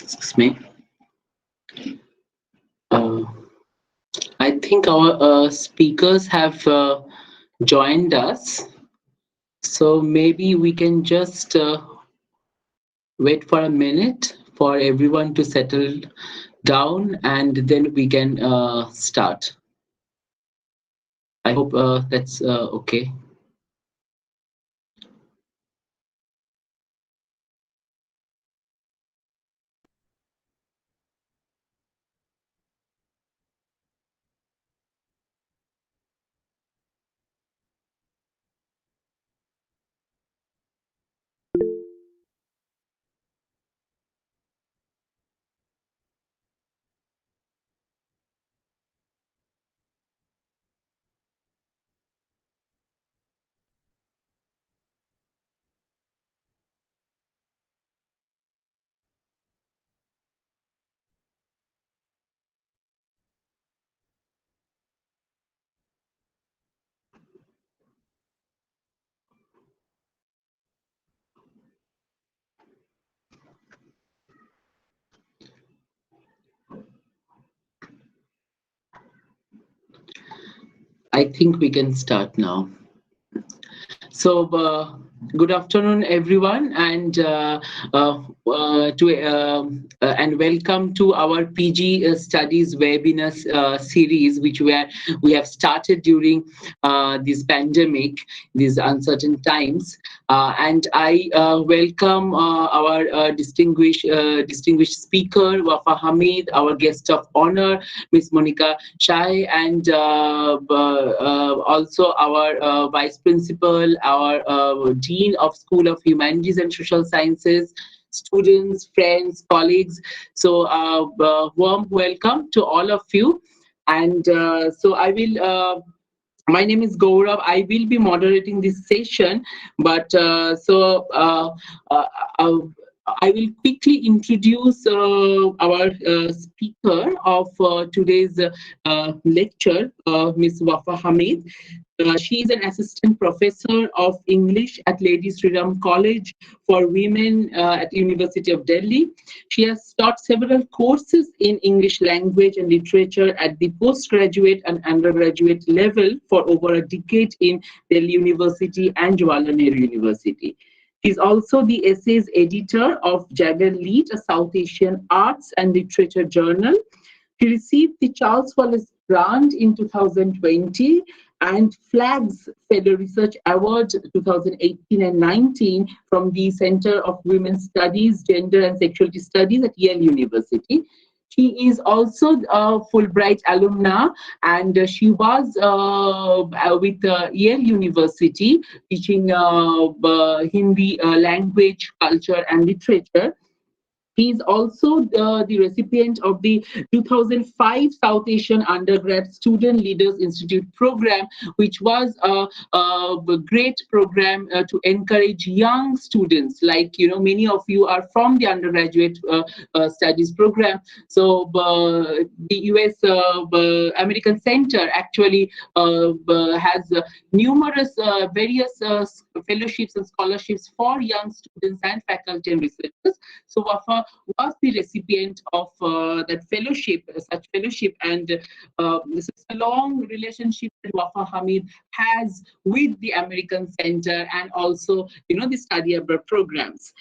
Excuse me. I think our speakers have joined us, so maybe we can just wait for a minute for everyone to settle down, and then we can start. I hope that's okay. I think we can start now. So, good afternoon, everyone, and and welcome to our PG Studies webinar series, which we have started during this pandemic, these uncertain times. And I welcome our distinguished speaker, Wafa Hamid, our guest of honor, Ms. Monica Shai, and also our Vice Principal, our Dean of School of Humanities and Social Sciences, students, friends, colleagues. So warm welcome to all of you. And so I will... my name is Gaurav. I will be moderating this session, but I will quickly introduce our speaker of today's lecture, Ms. Wafa Hamid. She is an assistant professor of English at Lady Shri College for Women at University of Delhi. She has taught several courses in English language and literature at the postgraduate and undergraduate level for over a decade in Delhi University and Jawaharlal Nehru University. She is also the essays editor of Jagger Lead, a South Asian arts and literature journal. She received the Charles Wallace Grant in 2020 and Flagg's Fellow Research Award 2018 and 19 from the Center of Women's Studies, Gender and Sexuality Studies at Yale University. She is also a Fulbright alumna, and she was with Yale University teaching Hindi language, culture, and literature. He is also the recipient of the 2005 South Asian Undergrad Student Leaders Institute program, which was a great program to encourage young students. Like, you know, many of you are from the undergraduate studies program. So the US American Center actually has numerous various fellowships and scholarships for young students and faculty and researchers. So Wafa was the recipient of that fellowship, such fellowship, and this is a long relationship that Wafa Hamid has with the American Center and also, you know, the study abroad programs.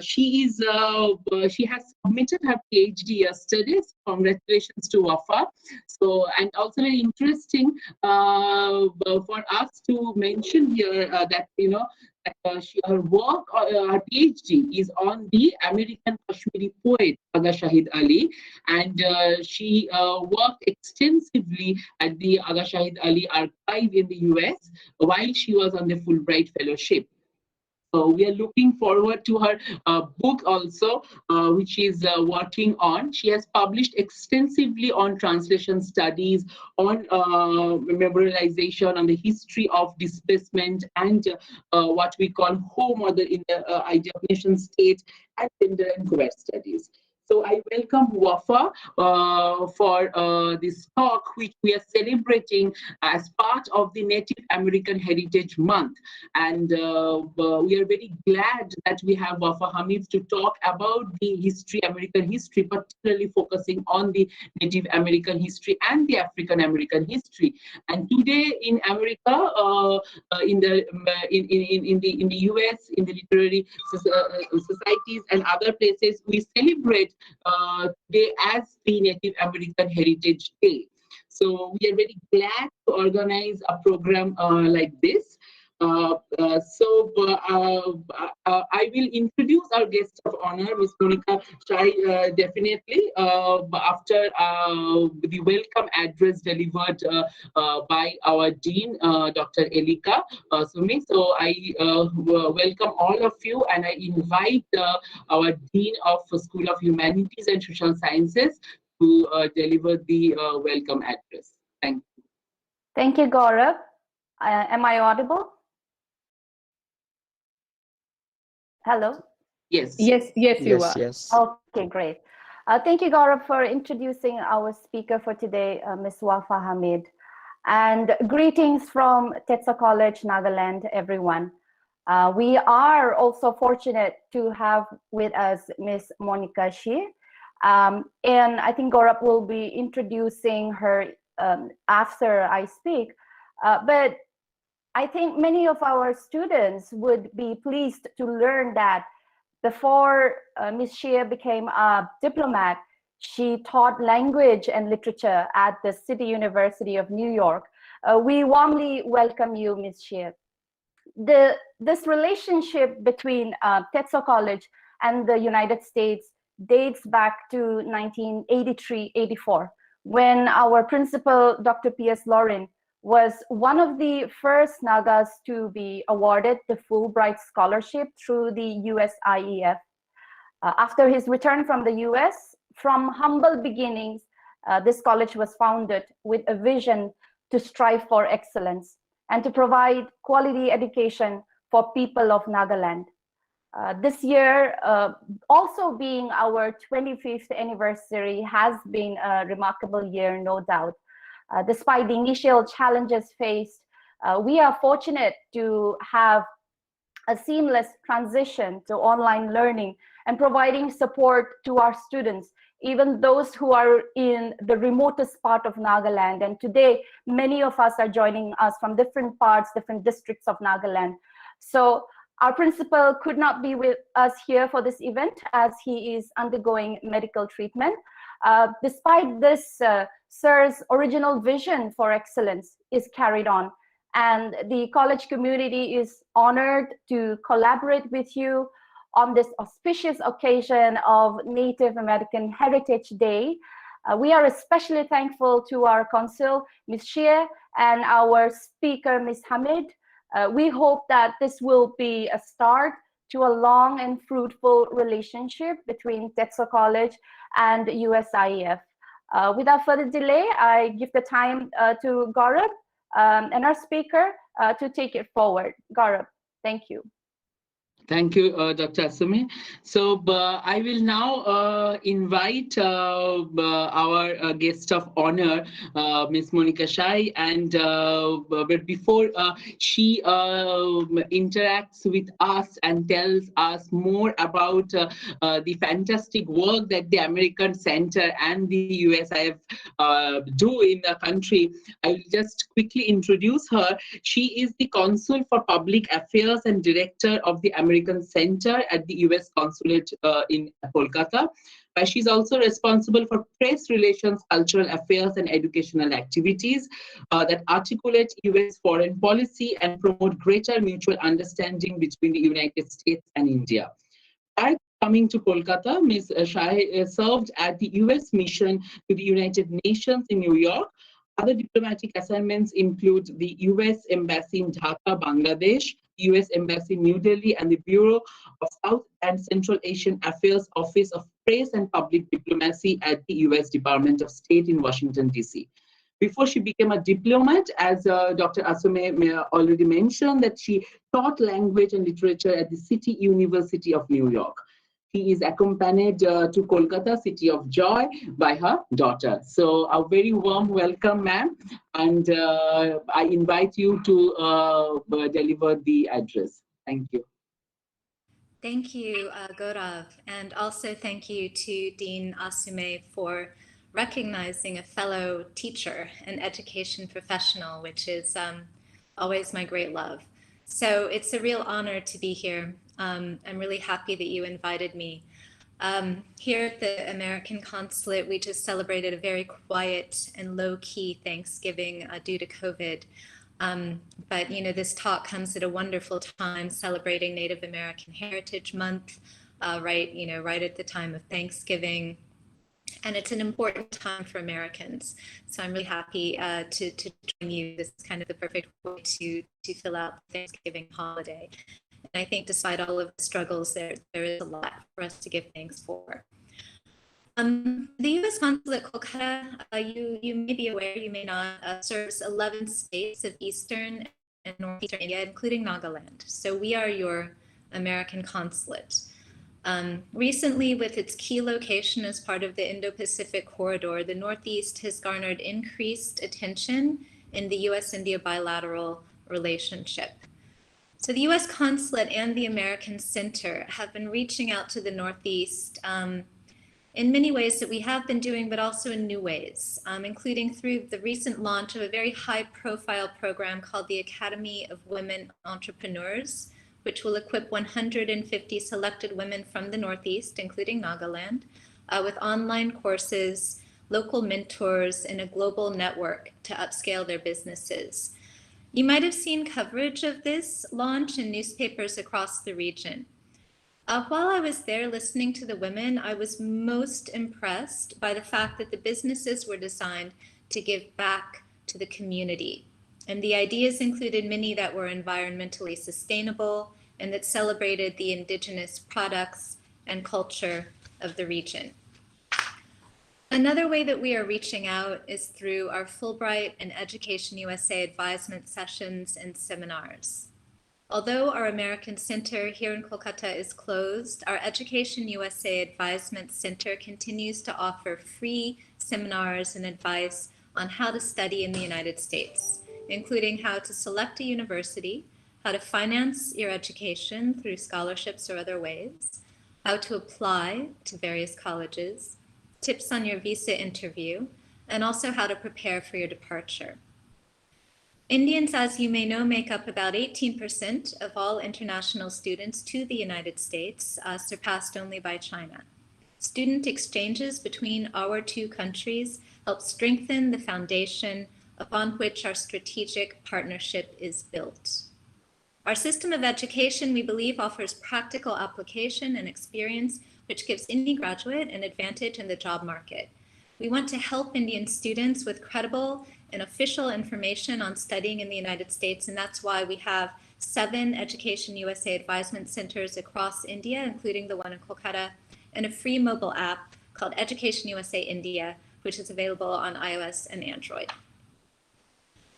She has submitted her PhD yesterday. So congratulations to Wafa. So, and also very interesting for us to mention here that, you know, her work, her PhD is on the American Kashmiri poet Aga Shahid Ali, and she worked extensively at the Aga Shahid Ali archive in the US while she was on the Fulbright Fellowship. So we are looking forward to her book also, which she's working on. She has published extensively on translation studies, on memorialization, on the history of displacement, and what we call home, or in the idea of nation state, and gender and queer studies. So I welcome Wafa for this talk, which we are celebrating as part of the Native American Heritage Month. And we are very glad that we have Wafa Hamid to talk about the history, American history, particularly focusing on the Native American history and the African American history. And today in America, in the US, in the literary societies and other places, we celebrate today as the Native American Heritage Day. So we are very glad to organize a program like this. I will introduce our guest of honor, Ms. Monica Shri, definitely after the welcome address delivered by our Dean, Dr. Elika Sumi. So I welcome all of you, and I invite our Dean of School of Humanities and Social Sciences to deliver the welcome address. Thank you. Thank you, Gaurav. Am I audible? Hello? Yes. Yes, you are. Yes. Okay, great. Thank you, Gaurav, for introducing our speaker for today, Ms. Wafa Hamid. And greetings from Tetso College, Nagaland, everyone. We are also fortunate to have with us Ms. Monica Shri. And I think Gaurav will be introducing her after I speak. But I think many of our students would be pleased to learn that before Ms. Shri became a diplomat, she taught language and literature at the City University of New York. We warmly welcome you, Ms. Shri. This relationship between Tetso College and the United States dates back to 1983-84, when our principal, Dr. P.S. Lauren, was one of the first Nagas to be awarded the Fulbright Scholarship through the USIEF. After his return from the US, from humble beginnings, this college was founded with a vision to strive for excellence and to provide quality education for people of Nagaland. This year, also being our 25th anniversary, has been a remarkable year, no doubt. Despite the initial challenges faced, we are fortunate to have a seamless transition to online learning and providing support to our students, even those who are in the remotest part of Nagaland. And today, many of us are joining us from different parts, different districts of Nagaland. So our principal could not be with us here for this event as he is undergoing medical treatment. Despite this, Sir's original vision for excellence is carried on, and the college community is honored to collaborate with you on this auspicious occasion of Native American Heritage Day. We are especially thankful to our consul, Ms. Shri, and our speaker, Ms. Hamid. We hope that this will be a start to a long and fruitful relationship between Tetso College and USIEF. Without further delay, I give the time to Gaurav and our speaker to take it forward. Gaurav, thank you. Thank you, Dr. Asumi. So I will now invite our guest of honor, Ms. Monica Shri, and but before she interacts with us and tells us more about the fantastic work that the American Center and the USIF do in the country, I will just quickly introduce her. She is the Consul for Public Affairs and Director of the American Center at the US Consulate in Kolkata. She's also responsible for press relations, cultural affairs, and educational activities that articulate US foreign policy and promote greater mutual understanding between the United States and India. Prior to coming to Kolkata, Ms. Shri served at the US Mission to the United Nations in New York. Other diplomatic assignments include the US Embassy in Dhaka, Bangladesh, US Embassy in New Delhi, and the Bureau of South and Central Asian Affairs Office of Press and Public Diplomacy at the US Department of State in Washington, D.C. Before she became a diplomat, as Dr. Asume already mentioned, that she taught language and literature at the City University of New York. She is accompanied to Kolkata, City of Joy, by her daughter. So a very warm welcome, ma'am, and I invite you to deliver the address. Thank you. Thank you, Gaurav, and also thank you to Dean Asume for recognizing a fellow teacher and education professional, which is always my great love. So it's a real honor to be here. I'm really happy that you invited me. Here at the American Consulate, we just celebrated a very quiet and low-key Thanksgiving due to COVID. But you know, this talk comes at a wonderful time, celebrating Native American Heritage Month, right at the time of Thanksgiving, and it's an important time for Americans. So I'm really happy to join you. This is kind of the perfect way to fill out the Thanksgiving holiday. And I think, despite all of the struggles, there is a lot for us to give thanks for. The U.S. Consulate Kolkata, you may be aware, you may not, serves 11 states of Eastern and Northeastern India, including Nagaland. So we are your American consulate. Recently, with its key location as part of the Indo-Pacific corridor, the Northeast has garnered increased attention in the U.S.-India bilateral relationship. So the U.S. Consulate and the American Center have been reaching out to the Northeast in many ways that we have been doing, but also in new ways, including through the recent launch of a very high-profile program called the Academy of Women Entrepreneurs, which will equip 150 selected women from the Northeast, including Nagaland, with online courses, local mentors, and a global network to upscale their businesses. You might have seen coverage of this launch in newspapers across the region. While I was there listening to the women, I was most impressed by the fact that the businesses were designed to give back to the community. And the ideas included many that were environmentally sustainable and that celebrated the indigenous products and culture of the region. Another way that we are reaching out is through our Fulbright and Education USA advisement sessions and seminars. Although our American Center here in Kolkata is closed, our Education USA Advisement Center continues to offer free seminars and advice on how to study in the United States, including how to select a university, how to finance your education through scholarships or other ways, how to apply to various colleges, tips on your visa interview, and also how to prepare for your departure. Indians, as you may know, make up about 18% of all international students to the United States, surpassed only by China. Student exchanges between our two countries help strengthen the foundation upon which our strategic partnership is built. Our system of education, we believe, offers practical application and experience, which gives any graduate an advantage in the job market. We want to help Indian students with credible and official information on studying in the United States, and that's why we have 7 Education USA Advisement Centers across India, including the one in Kolkata, and a free mobile app called Education USA India, which is available on iOS and Android.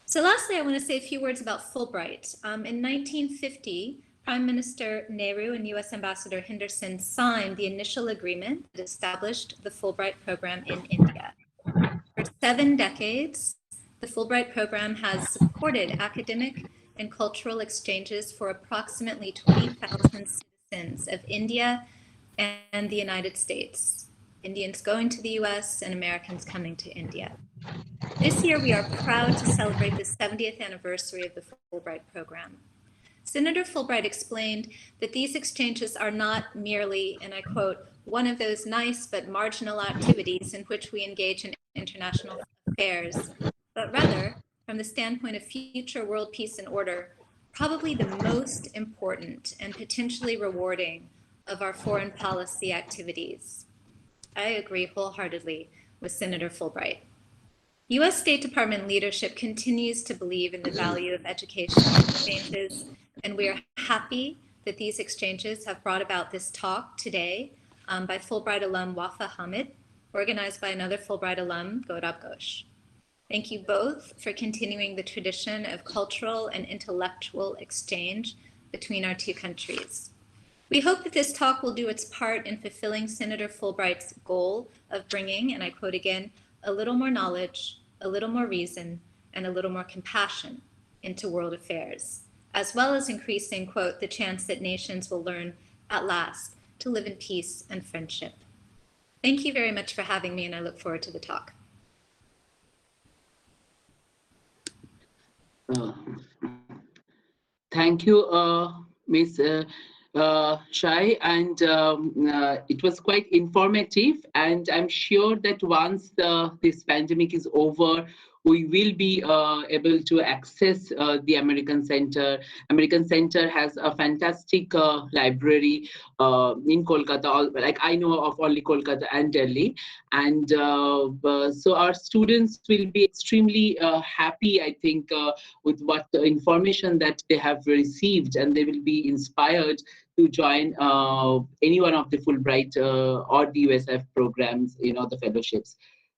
So lastly, I want to say a few words about Fulbright. In 1950, Prime Minister Nehru and US Ambassador Henderson signed the initial agreement that established the Fulbright program in India. For 7 decades, the Fulbright program has supported academic and cultural exchanges for approximately 20,000 citizens of India and the United States, Indians going to the US and Americans coming to India. This year, we are proud to celebrate the 70th anniversary of the Fulbright program. Senator Fulbright explained that these exchanges are not merely, and I quote, one of those nice but marginal activities in which we engage in international affairs, but rather, from the standpoint of future world peace and order, probably the most important and potentially rewarding of our foreign policy activities. I agree wholeheartedly with Senator Fulbright. U.S. State Department leadership continues to believe in the value of education exchanges, and we are happy that these exchanges have brought about this talk today by Fulbright alum Wafa Hamid, organized by another Fulbright alum, Gaurav Ghosh. Thank you both for continuing the tradition of cultural and intellectual exchange between our two countries. We hope that this talk will do its part in fulfilling Senator Fulbright's goal of bringing, and I quote again, a little more knowledge, a little more reason, and a little more compassion into world affairs, as well as increasing, quote, the chance that nations will learn at last to live in peace and friendship. Thank you very much for having me, and I look forward to the talk. Thank you, Ms. Shri, and it was quite informative, and I'm sure that once this pandemic is over, we will be able to access the American Center. American Center has a fantastic library in Kolkata. Like I know of only Kolkata and Delhi, and so our students will be extremely happy, I think, with what the information that they have received, and they will be inspired to join any one of the Fulbright or the USIEF programs, the fellowships.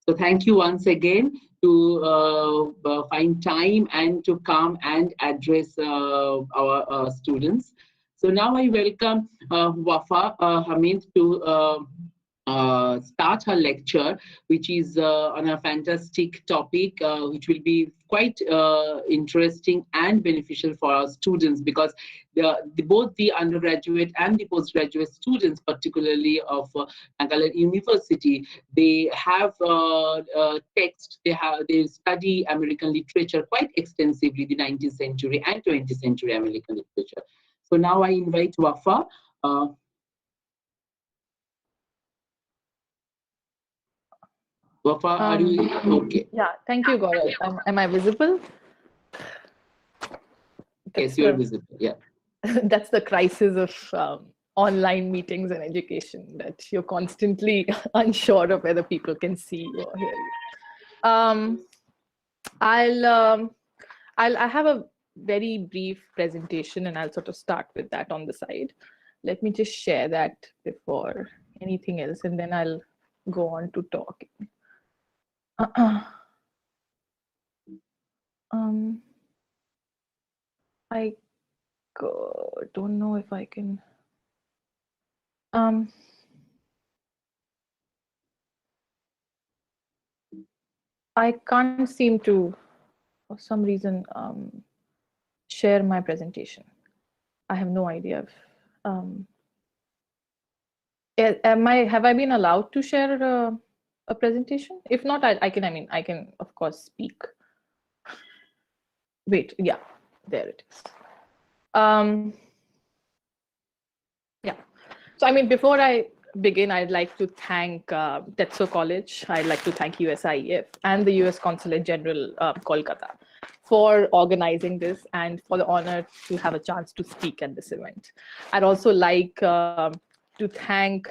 So thank you once again to find time and to come and address our students. So now I welcome Wafa Hamid to start her lecture, which is on a fantastic topic, which will be quite interesting and beneficial for our students, because both the undergraduate and the postgraduate students, particularly of Nagaland University, they have text, they study American literature quite extensively, the 19th century and 20th century American literature. So now I invite Wafa. Wafa, are you okay? Yeah, thank you, Gaurav. Am I visible? Yes, you are visible. Yeah. That's the crisis of online meetings and education, that you're constantly unsure of whether people can see you or hear you. I have a very brief presentation, and I'll sort of start with that on the side. Let me just share that before anything else, and then I'll go on to talking. I don't know if I can. I can't seem to, for some reason, share my presentation. I have no idea if, have I been allowed to share a presentation? If not, I can of course speak. Wait, yeah, there it is. Yeah, so before I begin, I'd like to thank Tetso College. I'd like to thank USIEF and the US Consulate General Kolkata for organizing this and for the honor to have a chance to speak at this event. I'd also like to thank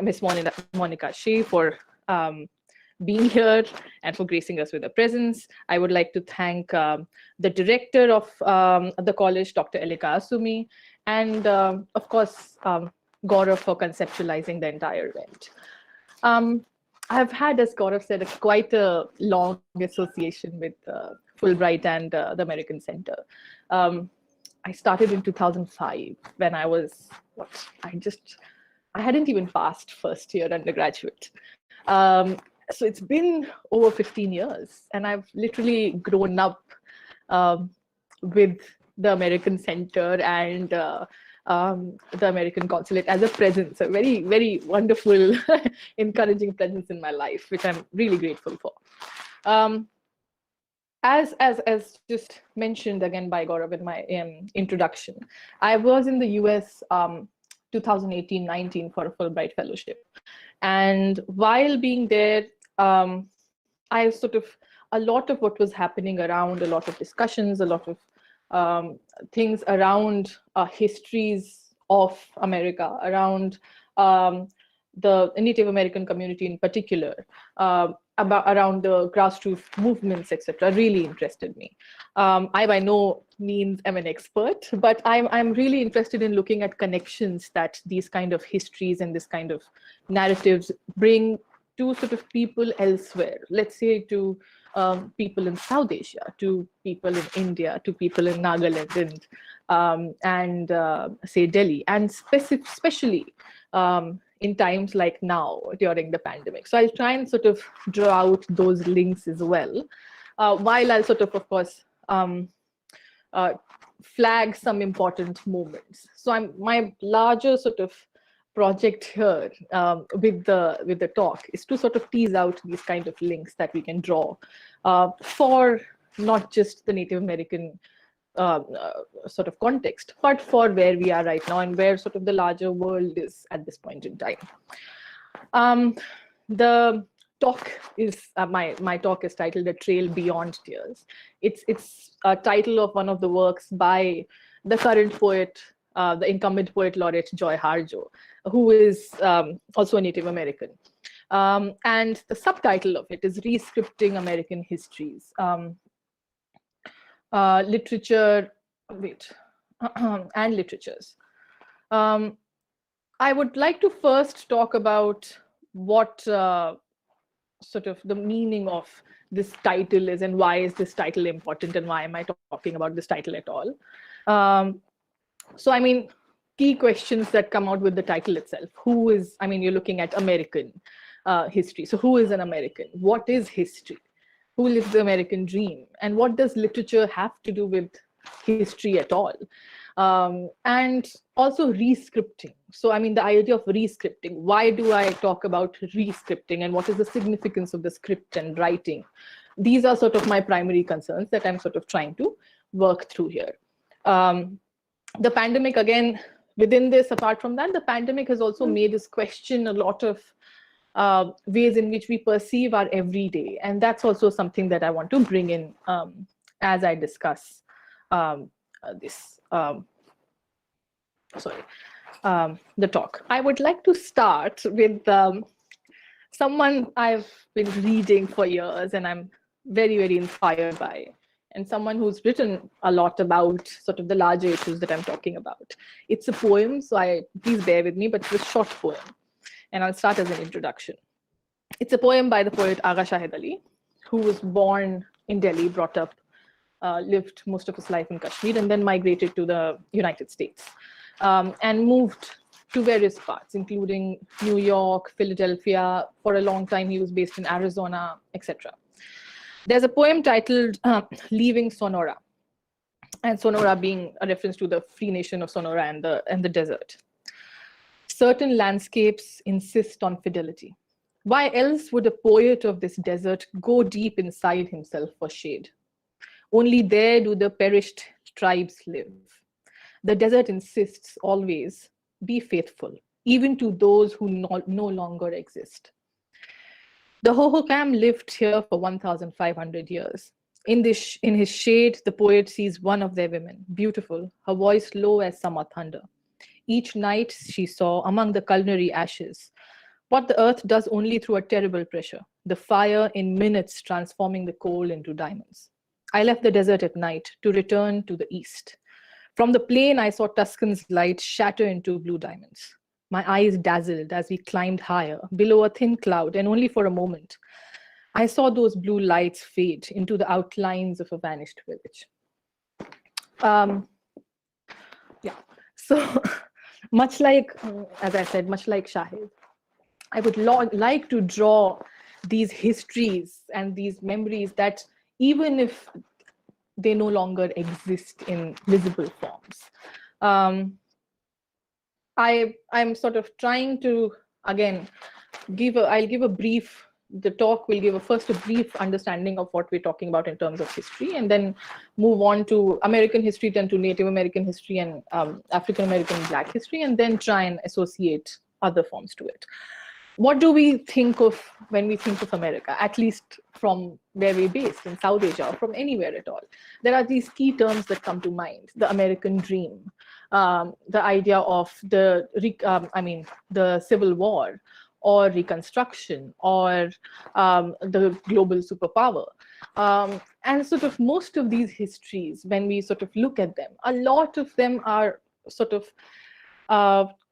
Ms. Monica Shri for being here and for gracing us with her presence. I would like to thank the director of the college, Dr. Elika Asumi, and of course, Gaurav for conceptualizing the entire event. I've had, as Gaurav said, quite a long association with Fulbright and the American Center. I started in 2005 when I was, I hadn't even passed first year undergraduate. So it's been over 15 years, and I've literally grown up with the American Center and the American Consulate as a presence, a very, very wonderful, encouraging presence in my life, which I'm really grateful for. As just mentioned again by Gaurav in my introduction, I was in the US 2018-19 for a Fulbright fellowship. And while being there, I a lot of what was happening around, a lot of discussions, a lot of things around histories of America, around the Native American community in particular, around the grassroots movements, etc., really interested me. I by no means am an expert, but I'm really interested in looking at connections that these kind of histories and this kind of narratives bring to sort of people elsewhere. Let's say to people in South Asia, to people in India, to people in Nagaland and say Delhi, and especially in times like now during the pandemic. So I'll try and sort of draw out those links as well, while I'll sort of course, flag some important moments. So my larger sort of project here with the talk is to sort of tease out these kind of links that we can draw for not just the Native American sort of context, but for where we are right now and where sort of the larger world is at this point in time. The talk is my talk is titled "A Trail Beyond Tears." It's a title of one of the works by the current poet, the incumbent poet laureate Joy Harjo, who is also a Native American. And the subtitle of it is "Rescripting American Histories." Literature, and literatures. I would like to first talk about what sort of the meaning of this title is and why is this title important and why am I talking about this title at all. So I mean, key questions that come out with the title itself. Who is, I mean, you're looking at American history. So who is an American? What is history? Who lives the American dream? And what does literature have to do with history at all? And also rescripting. So, I mean, the idea of rescripting. Why do I talk about rescripting and what is the significance of the script and writing? These are sort of my primary concerns that I'm sort of trying to work through here. The pandemic, again, within this, apart from that, the pandemic has also made us question a lot of ways in which we perceive our everyday. And that's also something that I want to bring in as I discuss this, the talk. I would like to start with someone I've been reading for years and I'm very, very inspired by, and someone who's written a lot about sort of the larger issues that I'm talking about. It's a poem, so please bear with me, but it's a short poem. And I'll start as an introduction. It's a poem by the poet Agha Shahid Ali, who was born in Delhi, brought up, lived most of his life in Kashmir, and then migrated to the United States and moved to various parts, including New York, Philadelphia. For a long time, he was based in Arizona, etc. There's a poem titled Leaving Sonora, and Sonora being a reference to the free nation of Sonora and the desert. Certain landscapes insist on fidelity. Why else would a poet of this desert go deep inside himself for shade? Only there do the perished tribes live. The desert insists always, be faithful, even to those who no longer exist. The Hohokam lived here for 1,500 years. In his shade, the poet sees one of their women, beautiful, her voice low as summer thunder. Each night she saw among the culinary ashes what the earth does only through a terrible pressure, the fire in minutes transforming the coal into diamonds. I left the desert at night to return to the east. From the plain, I saw Tuscan's light shatter into blue diamonds. My eyes dazzled as we climbed higher, below a thin cloud, and only for a moment, I saw those blue lights fade into the outlines of a vanished village. So much like, as I said, much like Shahid, I would like to draw these histories and these memories that even if they no longer exist in visible forms. I'm sort of trying to, again, I'll give a brief, the talk will give first a brief understanding of what we're talking about in terms of history, and then move on to American history, then to Native American history and African American Black history, and then try and associate other forms to it. What do we think of when we think of America, at least from where we're based in South Asia or from anywhere at all? There are these key terms that come to mind: the American dream, the idea of the Civil War, or Reconstruction, or the global superpower. And sort of most of these histories, when we sort of look at them, a lot of them are sort of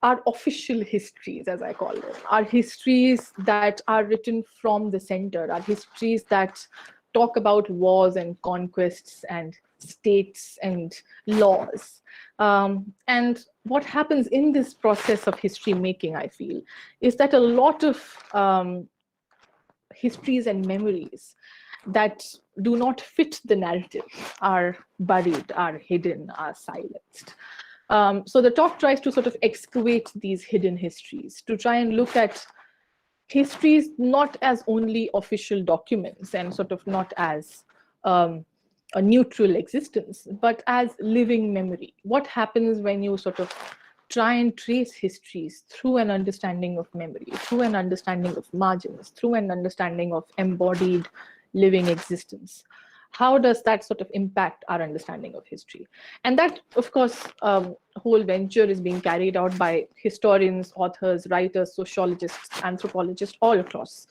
our official histories, as I call them, are histories that are written from the center, are histories that talk about wars and conquests and states and laws. And what happens in this process of history making, I feel, is that a lot of histories and memories that do not fit the narrative are buried, are hidden, are silenced. So the talk tries to sort of excavate these hidden histories, to try and look at histories not as only official documents and sort of not as a neutral existence, but as living memory. What happens when you sort of try and trace histories through an understanding of memory, through an understanding of margins, through an understanding of embodied living existence? How does that sort of impact our understanding of history? And that, of course, whole venture is being carried out by historians, authors, writers, sociologists, anthropologists all across.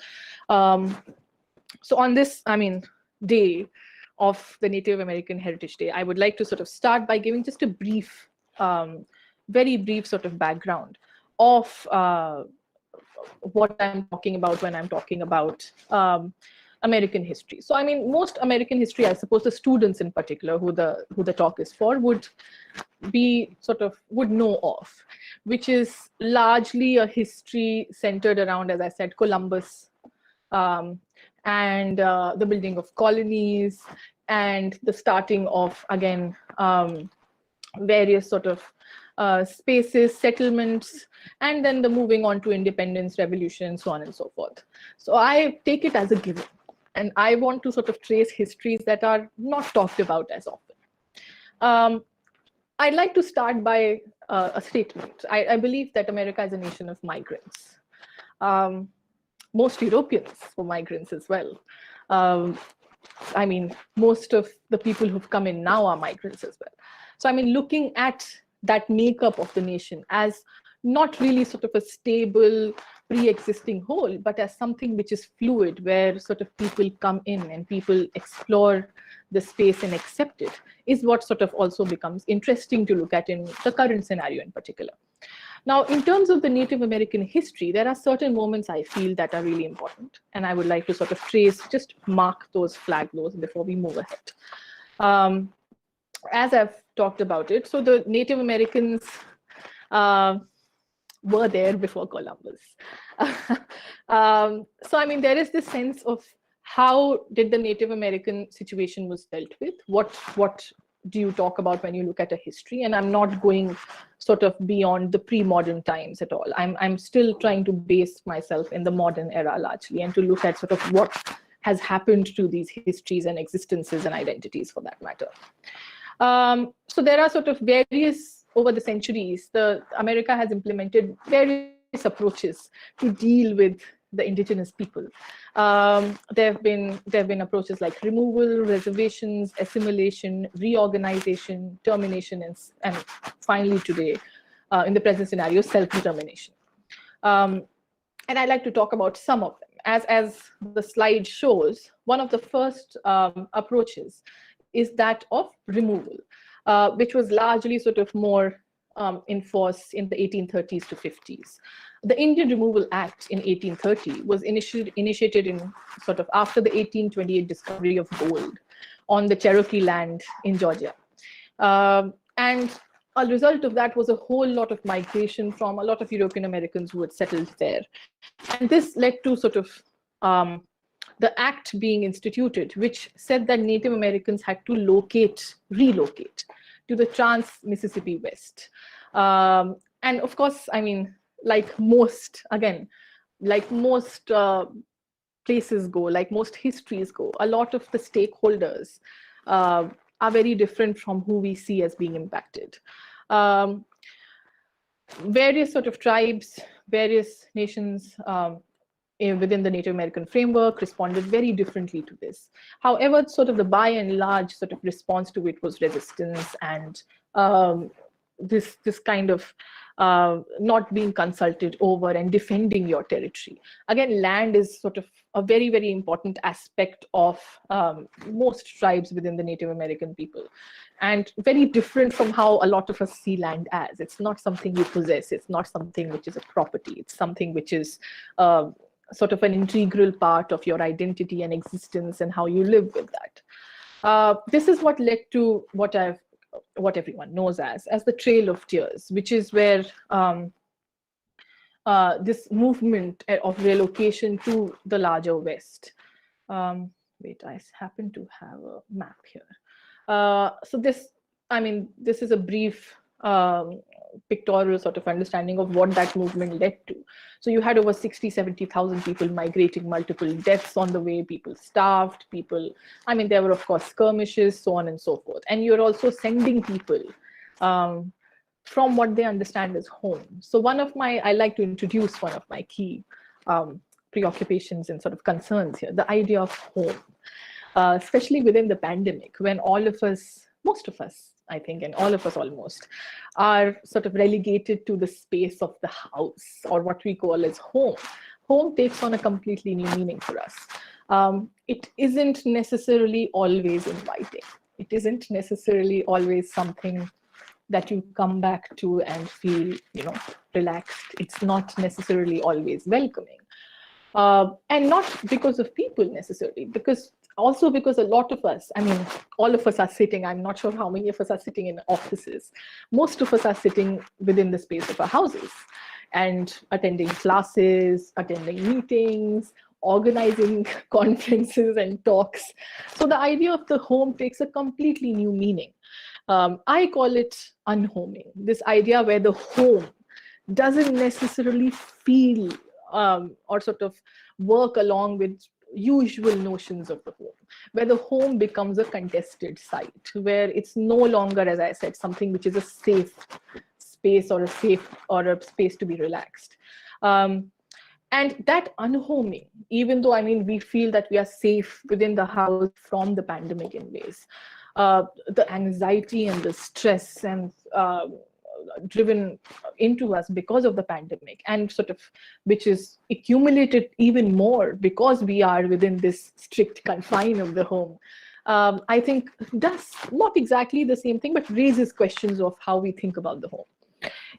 So on this, day of the Native American Heritage Day, I would like to sort of start by giving just a brief, very brief sort of background of what I'm talking about when I'm talking about American history. So most American history, I suppose the students in particular who the talk is for would know of, which is largely a history centered around, as I said, Columbus, and the building of colonies and the starting of, again, various sort of spaces, settlements, and then the moving on to independence, revolution, so on and so forth. So I take it as a given. And I want to sort of trace histories that are not talked about as often. I'd like to start by a statement. I believe that America is a nation of migrants. Most Europeans were migrants as well. Most of the people who've come in now are migrants as well. So looking at that makeup of the nation as not really sort of a stable, pre-existing whole, but as something which is fluid, where sort of people come in and people explore the space and accept it, is what sort of also becomes interesting to look at in the current scenario in particular. Now, in terms of the Native American history, there are certain moments I feel that are really important, and I would like to sort of trace, just mark those, flag those before we move ahead. As I've talked about it, so the Native Americans were there before Columbus. So there is this sense of how did the Native American situation was dealt with? What do you talk about when you look at a history? And I'm not going sort of beyond the pre-modern times at all. I'm still trying to base myself in the modern era largely, and to look at sort of what has happened to these histories and existences and identities for that matter. So there are sort of various, over the centuries, America has implemented various approaches to deal with the indigenous people. There have been approaches like removal, reservations, assimilation, reorganization, termination, and finally today, in the present scenario, self-determination. And I'd like to talk about some of them. As the slide shows, one of the first approaches is that of removal, which was largely sort of more enforced in the 1830s to 50s. The Indian Removal Act in 1830 was initiated in sort of after the 1828 discovery of gold on the Cherokee land in Georgia. And a result of that was a whole lot of migration from a lot of European Americans who had settled there. And this led to sort of the act being instituted, which said that Native Americans had to relocate to the Trans-Mississippi West. And of course, like most places go, like most histories go, a lot of the stakeholders are very different from who we see as being impacted. Various sort of tribes, various nations within the Native American framework responded very differently to this. However, sort of the by and large sort of response to it was resistance and this kind of not being consulted over and defending your territory. Again, land is sort of a very, very important aspect of most tribes within the Native American people, and very different from how a lot of us see land as. It's not something you possess. It's not something which is a property. It's something which is sort of an integral part of your identity and existence and how you live with that. This is what led to what everyone knows as the Trail of Tears, which is where this movement of relocation to the larger West. Wait, I happen to have a map here. So this is a brief pictorial sort of understanding of what that movement led to. So you had over 60-70,000 people migrating, multiple deaths on the way, people starved, there were of course skirmishes, so on and so forth. And you're also sending people from what they understand as home. So I like to introduce one of my key preoccupations and sort of concerns here, the idea of home, especially within the pandemic, when all of us, most of us, I think, and all of us almost, are sort of relegated to the space of the house, or what we call as home. Home takes on a completely new meaning for us. It isn't necessarily always inviting. It isn't necessarily always something that you come back to and feel, relaxed. It's not necessarily always welcoming. And not because of people necessarily, because a lot of us, all of us are sitting, I'm not sure how many of us are sitting in offices. Most of us are sitting within the space of our houses and attending classes, attending meetings, organizing conferences and talks. So the idea of the home takes a completely new meaning. I call it unhoming, this idea where the home doesn't necessarily feel or sort of work along with usual notions of the home, where the home becomes a contested site, where it's no longer, as I said, something which is a safe space or a space to be relaxed. And that unhoming, even though we feel that we are safe within the house from the pandemic in ways, the anxiety and the stress and driven into us because of the pandemic, and sort of which is accumulated even more because we are within this strict confine of the home, I think does not exactly the same thing, but raises questions of how we think about the home.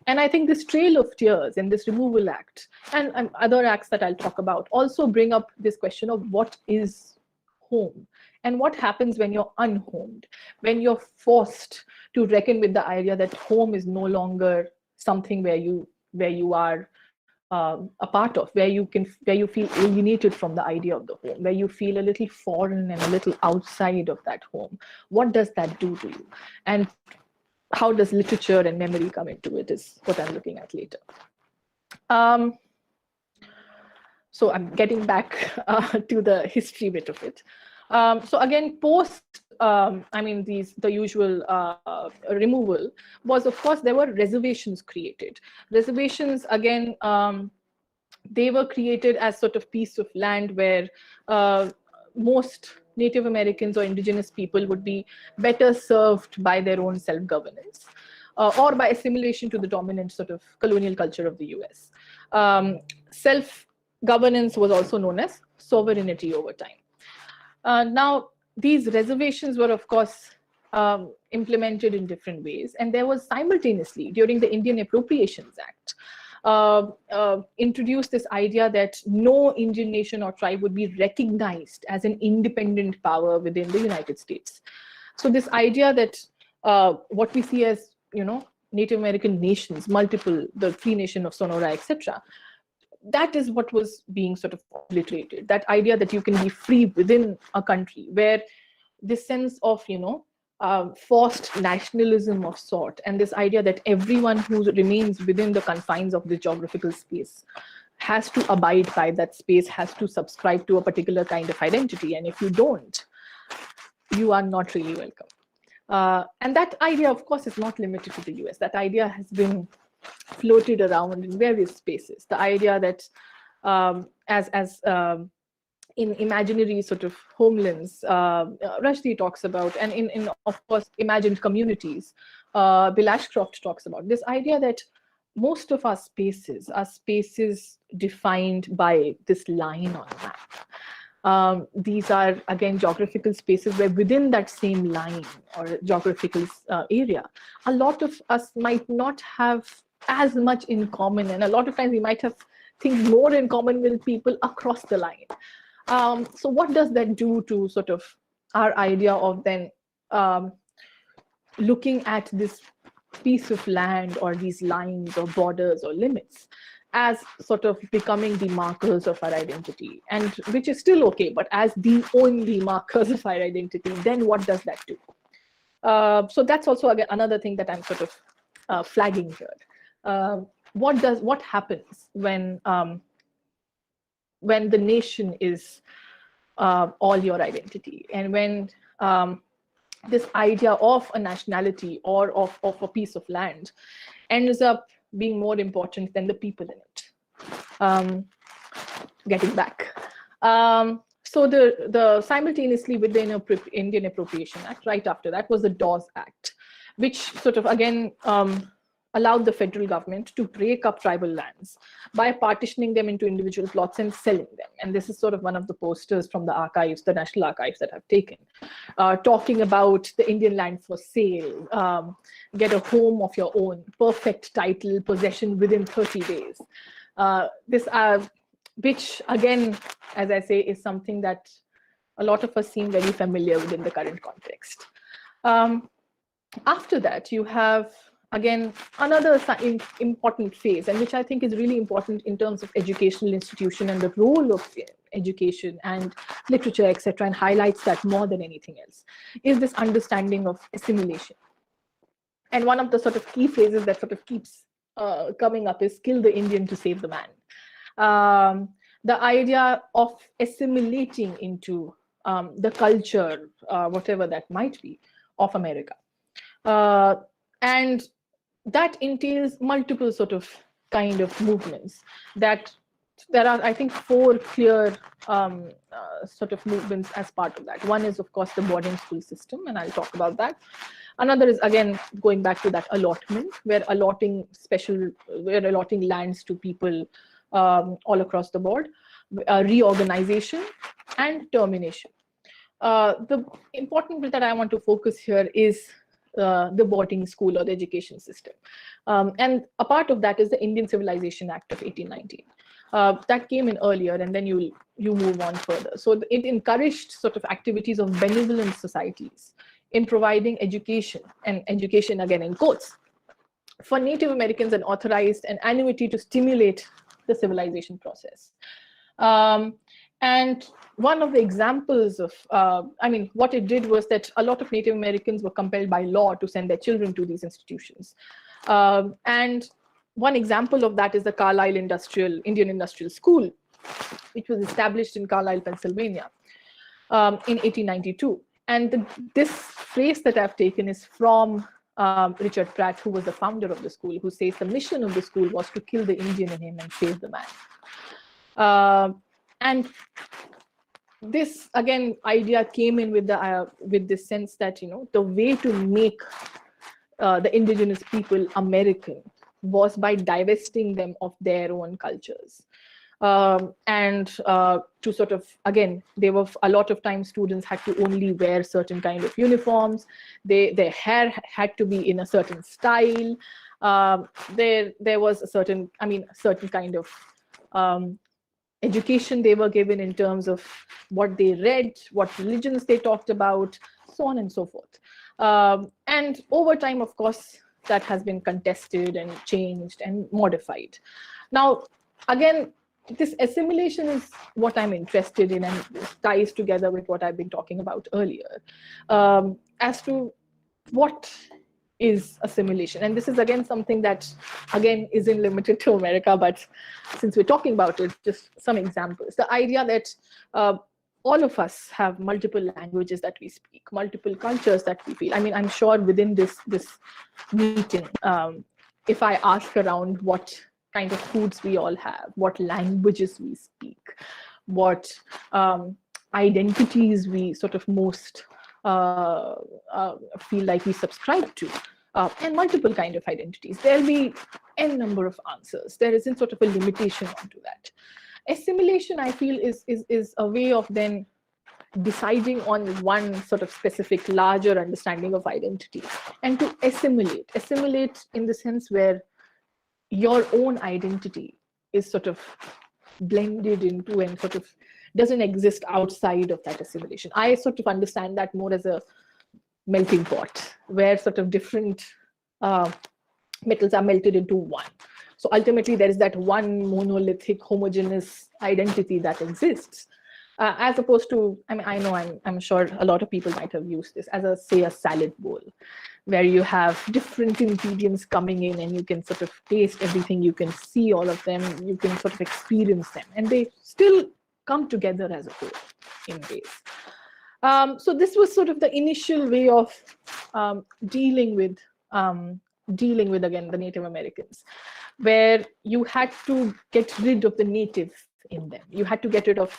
And I think this Trail of Tears and this Removal Act and other acts that I'll talk about also bring up this question of what is home and what happens when you're unhomed, when you're forced to reckon with the idea that home is no longer something where you are a part of, where you feel alienated from the idea of the home, where you feel a little foreign and a little outside of that home. What does that do to you? And how does literature and memory come into it is what I'm looking at later. So I'm getting back to the history bit of it. So again, post, the usual removal was, of course, there were reservations created. Reservations, again, they were created as sort of piece of land where most Native Americans or indigenous people would be better served by their own self-governance or by assimilation to the dominant sort of colonial culture of the US. Self-governance was also known as sovereignty over time. Now, these reservations were, of course, implemented in different ways. And there was simultaneously, during the Indian Appropriations Act, introduced this idea that no Indian nation or tribe would be recognized as an independent power within the United States. So this idea that what we see as, Native American nations, multiple, the Free Nation of Sonora, etc., that is what was being sort of obliterated. That idea that you can be free within a country, where this sense of, forced nationalism of sort, and this idea that everyone who remains within the confines of the geographical space has to abide by that space, has to subscribe to a particular kind of identity. And if you don't, you are not really welcome. And that idea, of course, is not limited to the US. That idea has been floated around in various spaces. The idea that in imaginary sort of homelands, Rushdie talks about, and in of course imagined communities, Bill Ashcroft talks about this idea that most of our spaces are spaces defined by this line on a map. These are, again, geographical spaces where within that same line or geographical area, a lot of us might not have as much in common, and a lot of times we might have things more in common with people across the line. So what does that do to sort of our idea of then looking at this piece of land or these lines or borders or limits as sort of becoming the markers of our identity, and which is still okay, but as the only markers of our identity, then what does that do? So that's also, again, another thing that I'm sort of flagging here. What happens when the nation is all your identity, and when this idea of a nationality or of a piece of land ends up being more important than the people in it? Getting back. So the simultaneously with the Indian Appropriation Act, right after that was the Dawes Act, which sort of again allowed the federal government to break up tribal lands by partitioning them into individual plots and selling them. And this is sort of one of the posters from the archives, the National Archives, that I've taken, talking about the Indian land for sale, get a home of your own, perfect title, possession within 30 days. Which again, as I say, is something that a lot of us seem very familiar within the current context. After that, you have, again, another important phase, and which I think is really important in terms of educational institution and the role of education and literature, etc., and highlights that more than anything else, is this understanding of assimilation. And one of the sort of key phrases that sort of keeps coming up is "kill the Indian to save the man." The idea of assimilating into the culture, whatever that might be, of America. And that entails multiple sort of kind of movements. That there are, I think, 4 clear sort of movements as part of that. One is, of course, the boarding school system, and I'll talk about that. Another is, again, going back to that allotment, where allotting lands to people all across the board, reorganization, and termination. The important bit that I want to focus here is the boarding school or the education system. And a part of that is the Indian Civilization Act of 1819. That came in earlier, and then you move on further. So it encouraged sort of activities of benevolent societies in providing education, and education again in quotes, for Native Americans, and authorized an annuity to stimulate the civilization process. And one of the examples of, what it did was that a lot of Native Americans were compelled by law to send their children to these institutions. And one example of that is the Carlisle Indian Industrial School, which was established in Carlisle, Pennsylvania, in 1892. And this phrase that I've taken is from Richard Pratt, who was the founder of the school, who says the mission of the school was to kill the Indian in him and save the man. And this, again, idea came in with this sense that, the way to make the indigenous people American was by divesting them of their own cultures. And to sort of, again, there were a lot of times students had to only wear certain kind of uniforms. Their hair had to be in a certain style. There was a certain kind of education they were given in terms of what they read, what religions they talked about, so on and so forth. And over time, of course, that has been contested and changed and modified. Now, again, this assimilation is what I'm interested in, and ties together with what I've been talking about earlier, as to what is assimilation. And this is, again, something that, again, isn't limited to America, but since we're talking about it, just some examples. The idea that all of us have multiple languages that we speak, multiple cultures that we feel. I'm sure within this meeting, if I ask around what kind of foods we all have, what languages we speak, what identities we sort of most feel like we subscribe to, and multiple kind of identities, there'll be n number of answers. There isn't sort of a limitation onto that. Assimilation, I feel, is a way of then deciding on one sort of specific larger understanding of identity, and to assimilate in the sense where your own identity is sort of blended into and sort of doesn't exist outside of that assimilation. I sort of understand that more as a melting pot where sort of different metals are melted into one. So ultimately, there is that one monolithic, homogeneous identity that exists, as opposed to, I mean, I know I'm sure a lot of people might have used this as say a salad bowl, where you have different ingredients coming in and you can sort of taste everything, you can see all of them, you can sort of experience them, and they still come together as a whole in ways. So this was sort of the initial way of dealing with again the Native Americans, where you had to get rid of the native in them. You had to get rid of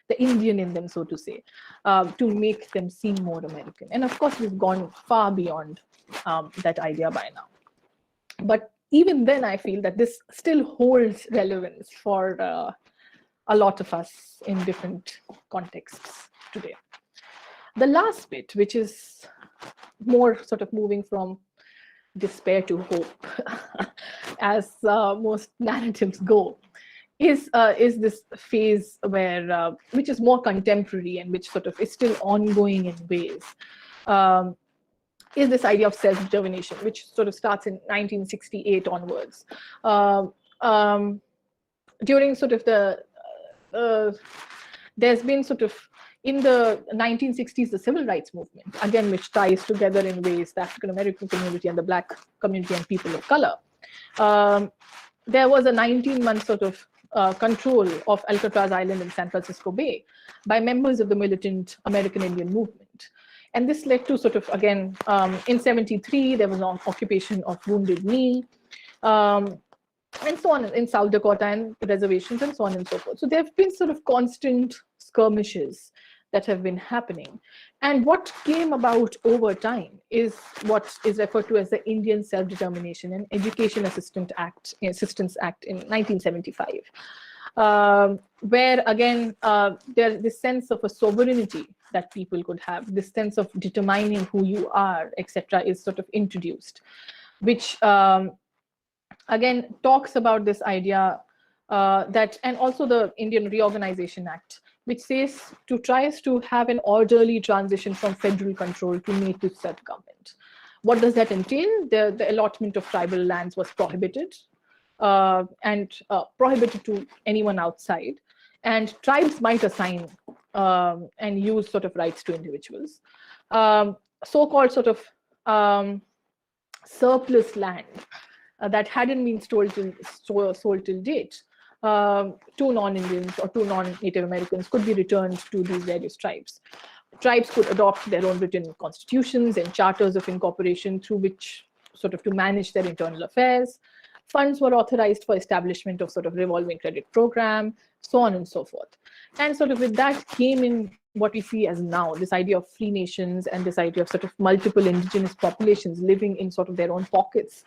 the Indian in them, so to say, to make them seem more American. And of course, we've gone far beyond that idea by now. But even then, I feel that this still holds relevance for a lot of us in different contexts today. The last bit, which is more sort of moving from despair to hope, as most narratives go, is this phase where, which is more contemporary and which sort of is still ongoing in ways, is this idea of self-determination, which sort of starts in 1968 onwards. During sort of there's been sort of, in the 1960s, the civil rights movement, again, which ties together in ways the African-American community and the Black community and people of color. There was a 19-month sort of control of Alcatraz Island in San Francisco Bay by members of the militant American Indian movement. And this led to sort of, again, in 73, there was an occupation of Wounded Knee, and so on in South Dakota and reservations and so on and so forth. So there have been sort of constant skirmishes that have been happening. And what came about over time is what is referred to as the Indian Self-Determination and Education Assistance Act in 1975, where again, there's this sense of a sovereignty that people could have, this sense of determining who you are, etc., is sort of introduced, which again talks about this idea that, and also the Indian Reorganization Act, which tries to have an orderly transition from federal control to native self-government. What does that entail? The allotment of tribal lands was prohibited, and prohibited to anyone outside. And tribes might assign and use sort of rights to individuals. So-called sort of surplus land that hadn't been sold till date to non-Indians or to non-Native Americans could be returned to these various tribes. Tribes could adopt their own written constitutions and charters of incorporation through which sort of to manage their internal affairs. Funds were authorized for establishment of sort of revolving credit program, so on and so forth. And sort of with that came in what we see as now, this idea of free nations and this idea of sort of multiple indigenous populations living in sort of their own pockets,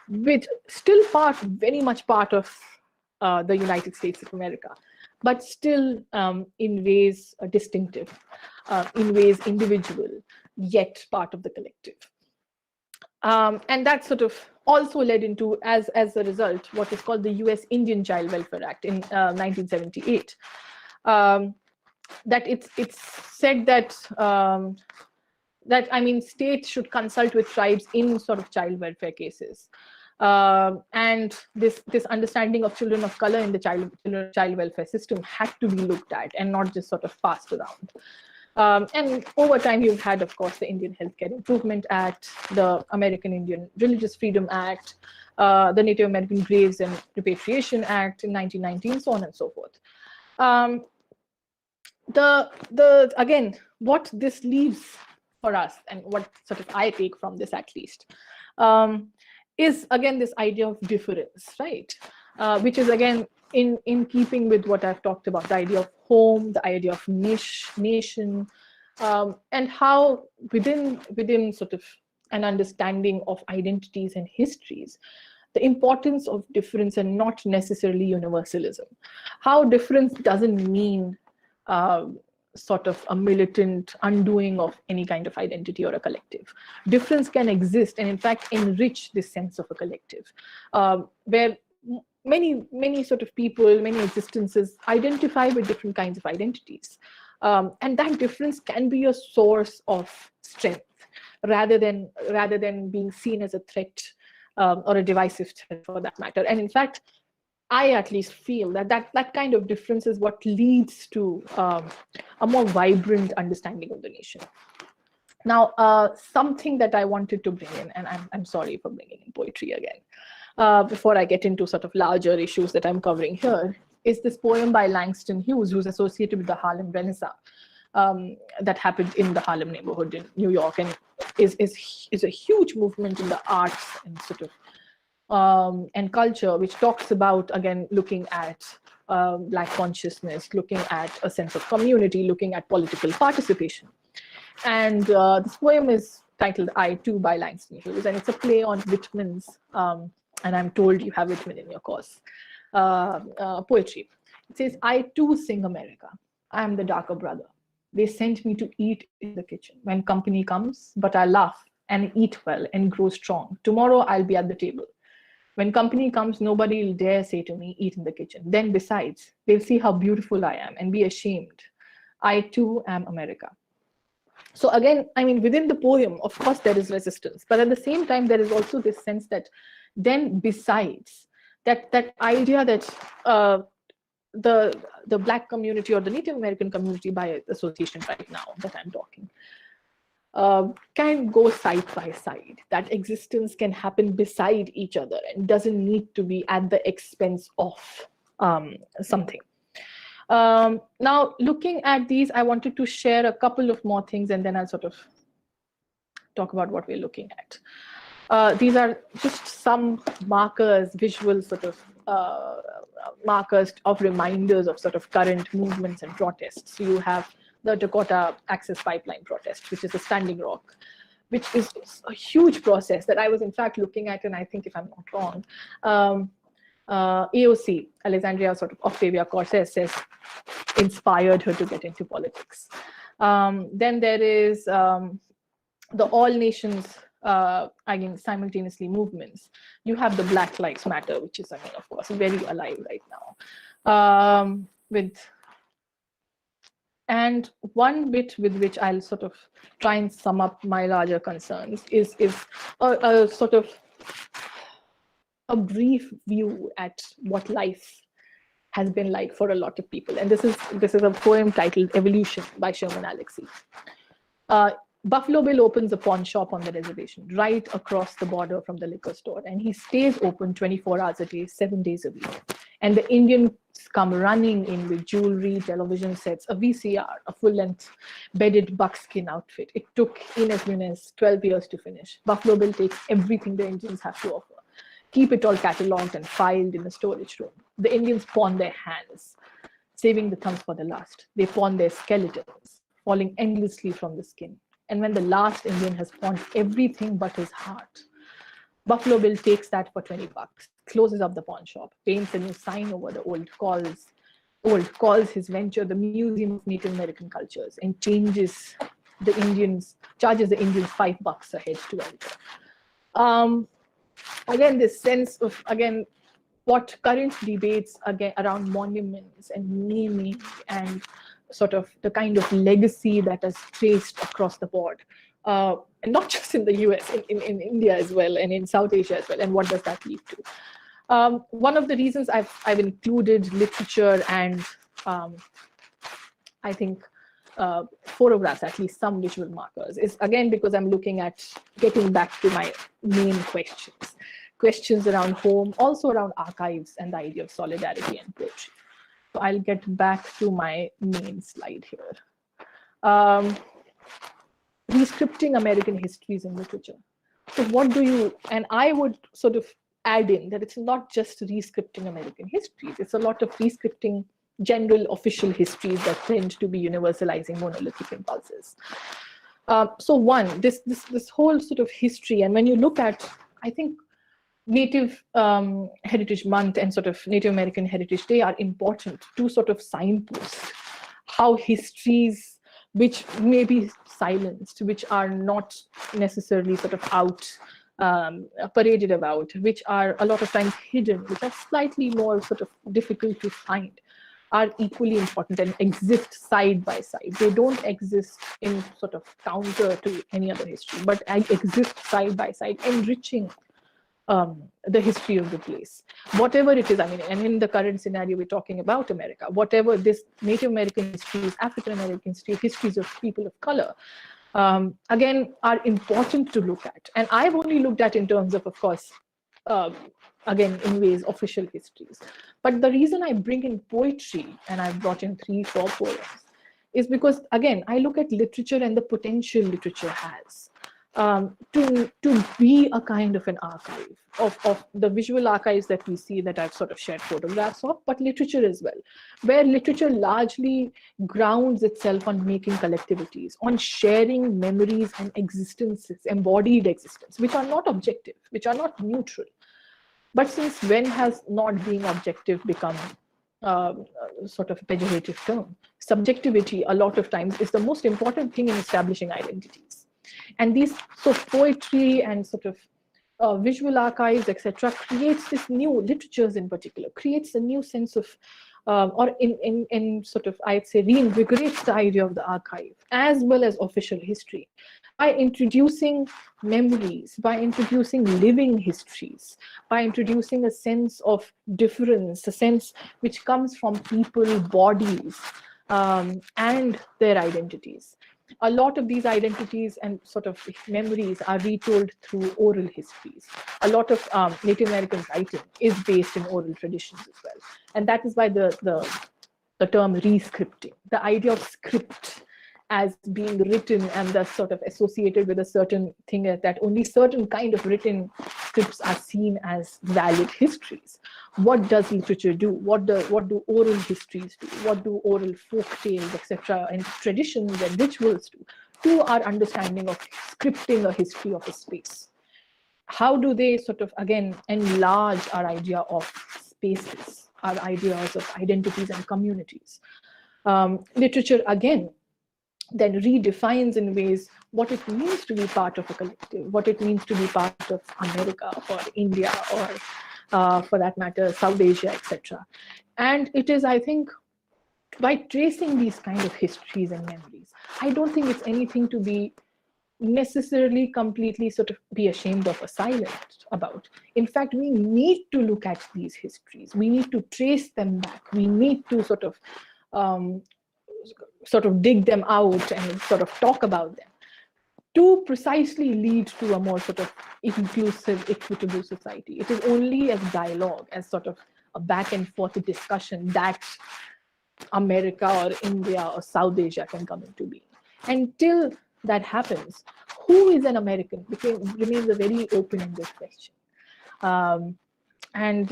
which still very much part of the United States of America, but still in ways distinctive, in ways individual, yet part of the collective. And that sort of also led into, as a result, what is called the US Indian Child Welfare Act in 1978. That it's said that states should consult with tribes in sort of child welfare cases. And this understanding of children of color in the child welfare system had to be looked at and not just sort of passed around. And over time, you've had, of course, the Indian Healthcare Improvement Act, the American Indian Religious Freedom Act, the Native American Graves and Repatriation Act in 1919, so on and so forth. Again, what this leaves for us, and what sort of I take from this at least, is again this idea of difference, right? Which is again in keeping with what I've talked about, the idea of home, the idea of nation, and how within sort of an understanding of identities and histories, the importance of difference and not necessarily universalism. How difference doesn't mean sort of a militant undoing of any kind of identity or a collective. Difference can exist and in fact enrich this sense of a collective, where many sort of people, many existences identify with different kinds of identities. And that difference can be a source of strength rather than being seen as a threat or a divisive threat for that matter. And in fact, I at least feel that kind of difference is what leads to a more vibrant understanding of the nation. Now, something that I wanted to bring in, and I'm sorry for bringing in poetry again, before I get into sort of larger issues that I'm covering here, is this poem by Langston Hughes, who's associated with the Harlem Renaissance that happened in the Harlem neighborhood in New York, and is a huge movement in the arts and sort of and culture, which talks about, again, looking at Black consciousness, looking at a sense of community, looking at political participation. And this poem is titled I Too by Langston Hughes, and it's a play on Whitman's, and I'm told you have Whitman in your course, poetry. It says, I too sing America. I am the darker brother. They sent me to eat in the kitchen when company comes, but I laugh and eat well and grow strong. Tomorrow I'll be at the table. When company comes, nobody will dare say to me, eat in the kitchen. Then besides, they'll see how beautiful I am and be ashamed. I too am America. So again, I mean, within the poem, of course, there is resistance, but at the same time, there is also this sense that then besides, that idea that the Black community or the Native American community by association right now that I'm talking, can go side by side. That existence can happen beside each other and doesn't need to be at the expense of something. Now, looking at these, I wanted to share a couple of more things, and then I'll sort of talk about what we're looking at. These are just some markers, visual sort of markers of reminders of sort of current movements and protests. So you have the Dakota Access Pipeline protest, which is a standing rock, which is a huge process that I was in fact looking at, and I think if I'm not wrong, AOC, Alexandria sort of Octavia Cortez, says inspired her to get into politics. Then there is the all nations, again, simultaneously movements. You have the Black Lives Matter, which is, I mean, of course, very alive right now. And one bit with which I'll sort of try and sum up my larger concerns is a sort of a brief view at what life has been like for a lot of people. And this is a poem titled Evolution by Sherman Alexie. Buffalo Bill opens a pawn shop on the reservation right across the border from the liquor store, and he stays open 24 hours a day, 7 days a week. And the Indians come running in with jewelry, television sets, a VCR, a full-length bedded buckskin outfit. It took Ines Munez 12 years to finish. Buffalo Bill takes everything the Indians have to offer, keep it all catalogued and filed in a storage room. The Indians pawn their hands, saving the thumbs for the last. They pawn their skeletons, falling endlessly from the skin. And when the last Indian has pawned everything but his heart, Buffalo Bill takes that for $20, closes up the pawn shop, paints a new sign over the old, calls his venture the Museum of Native American Cultures, and charges the Indians $5 a head to enter. Again, this sense of, again, what current debates again around monuments and naming and sort of the kind of legacy that is traced across the board, and not just in the US, in India as well, and in South Asia as well, and what does that lead to? One of the reasons I've included literature and I think photographs, at least some visual markers, is again because I'm looking at getting back to my main questions around home, also around archives and the idea of solidarity and poetry. So I'll get back to my main slide here. Rescripting American histories in literature. So what do you, and I would sort of add in that it's not just rescripting American histories, it's a lot of rescripting general official histories that tend to be universalizing monolithic impulses. So one, this whole sort of history, and when you look at, I think, Native Heritage Month and sort of Native American Heritage Day are important to sort of signpost how histories which may be silenced, which are not necessarily sort of out paraded about, which are a lot of times hidden, which are slightly more sort of difficult to find, are equally important and exist side by side. They don't exist in sort of counter to any other history, but exist side by side, enriching the history of the place. Whatever it is, I mean, and in the current scenario, we're talking about America, whatever this Native American histories, African American histories, histories of people of color, again, are important to look at. And I've only looked at in terms of course, again, in ways, official histories. But the reason I bring in poetry, and I've brought in 3-4 poems, is because, again, I look at literature and the potential literature has to be a kind of an archive of the visual archives that we see, that I've sort of shared photographs of, but literature as well, where literature largely grounds itself on making collectivities, on sharing memories and existences, embodied existence, which are not objective, which are not neutral. But since when has not being objective become sort of a pejorative term? Subjectivity, a lot of times, is the most important thing in establishing identities. And these, so poetry and sort of visual archives, etc., creates this new, literatures in particular, creates a new sense of, or in sort of, I'd say, reinvigorates the idea of the archive, as well as official history, by introducing memories, by introducing living histories, by introducing a sense of difference, a sense which comes from people, bodies, and their identities. A lot of these identities and sort of memories are retold through oral histories. A lot of Native American writing is based in oral traditions as well. And that is why the term rescripting, the idea of script as being written and thus sort of associated with a certain thing, that only certain kind of written scripts are seen as valid histories. What does literature do? What do oral histories do? What do oral folk tales, etc., and traditions and rituals do to our understanding of scripting a history of a space? How do they sort of, again, enlarge our idea of spaces, our ideas of identities and communities? Literature, again, then redefines in ways what it means to be part of a collective, what it means to be part of America or India or, for that matter, South Asia, etc. And it is, I think, by tracing these kind of histories and memories, I don't think it's anything to be necessarily completely sort of be ashamed of or silent about. In fact, we need to look at these histories. We need to trace them back. We need to sort of dig them out and sort of talk about them to precisely lead to a more sort of inclusive, equitable society. It is only as dialogue, as sort of a back and forth discussion, that America or India or South Asia can come into being. Until that happens, who is an American remains a very open-ended question. And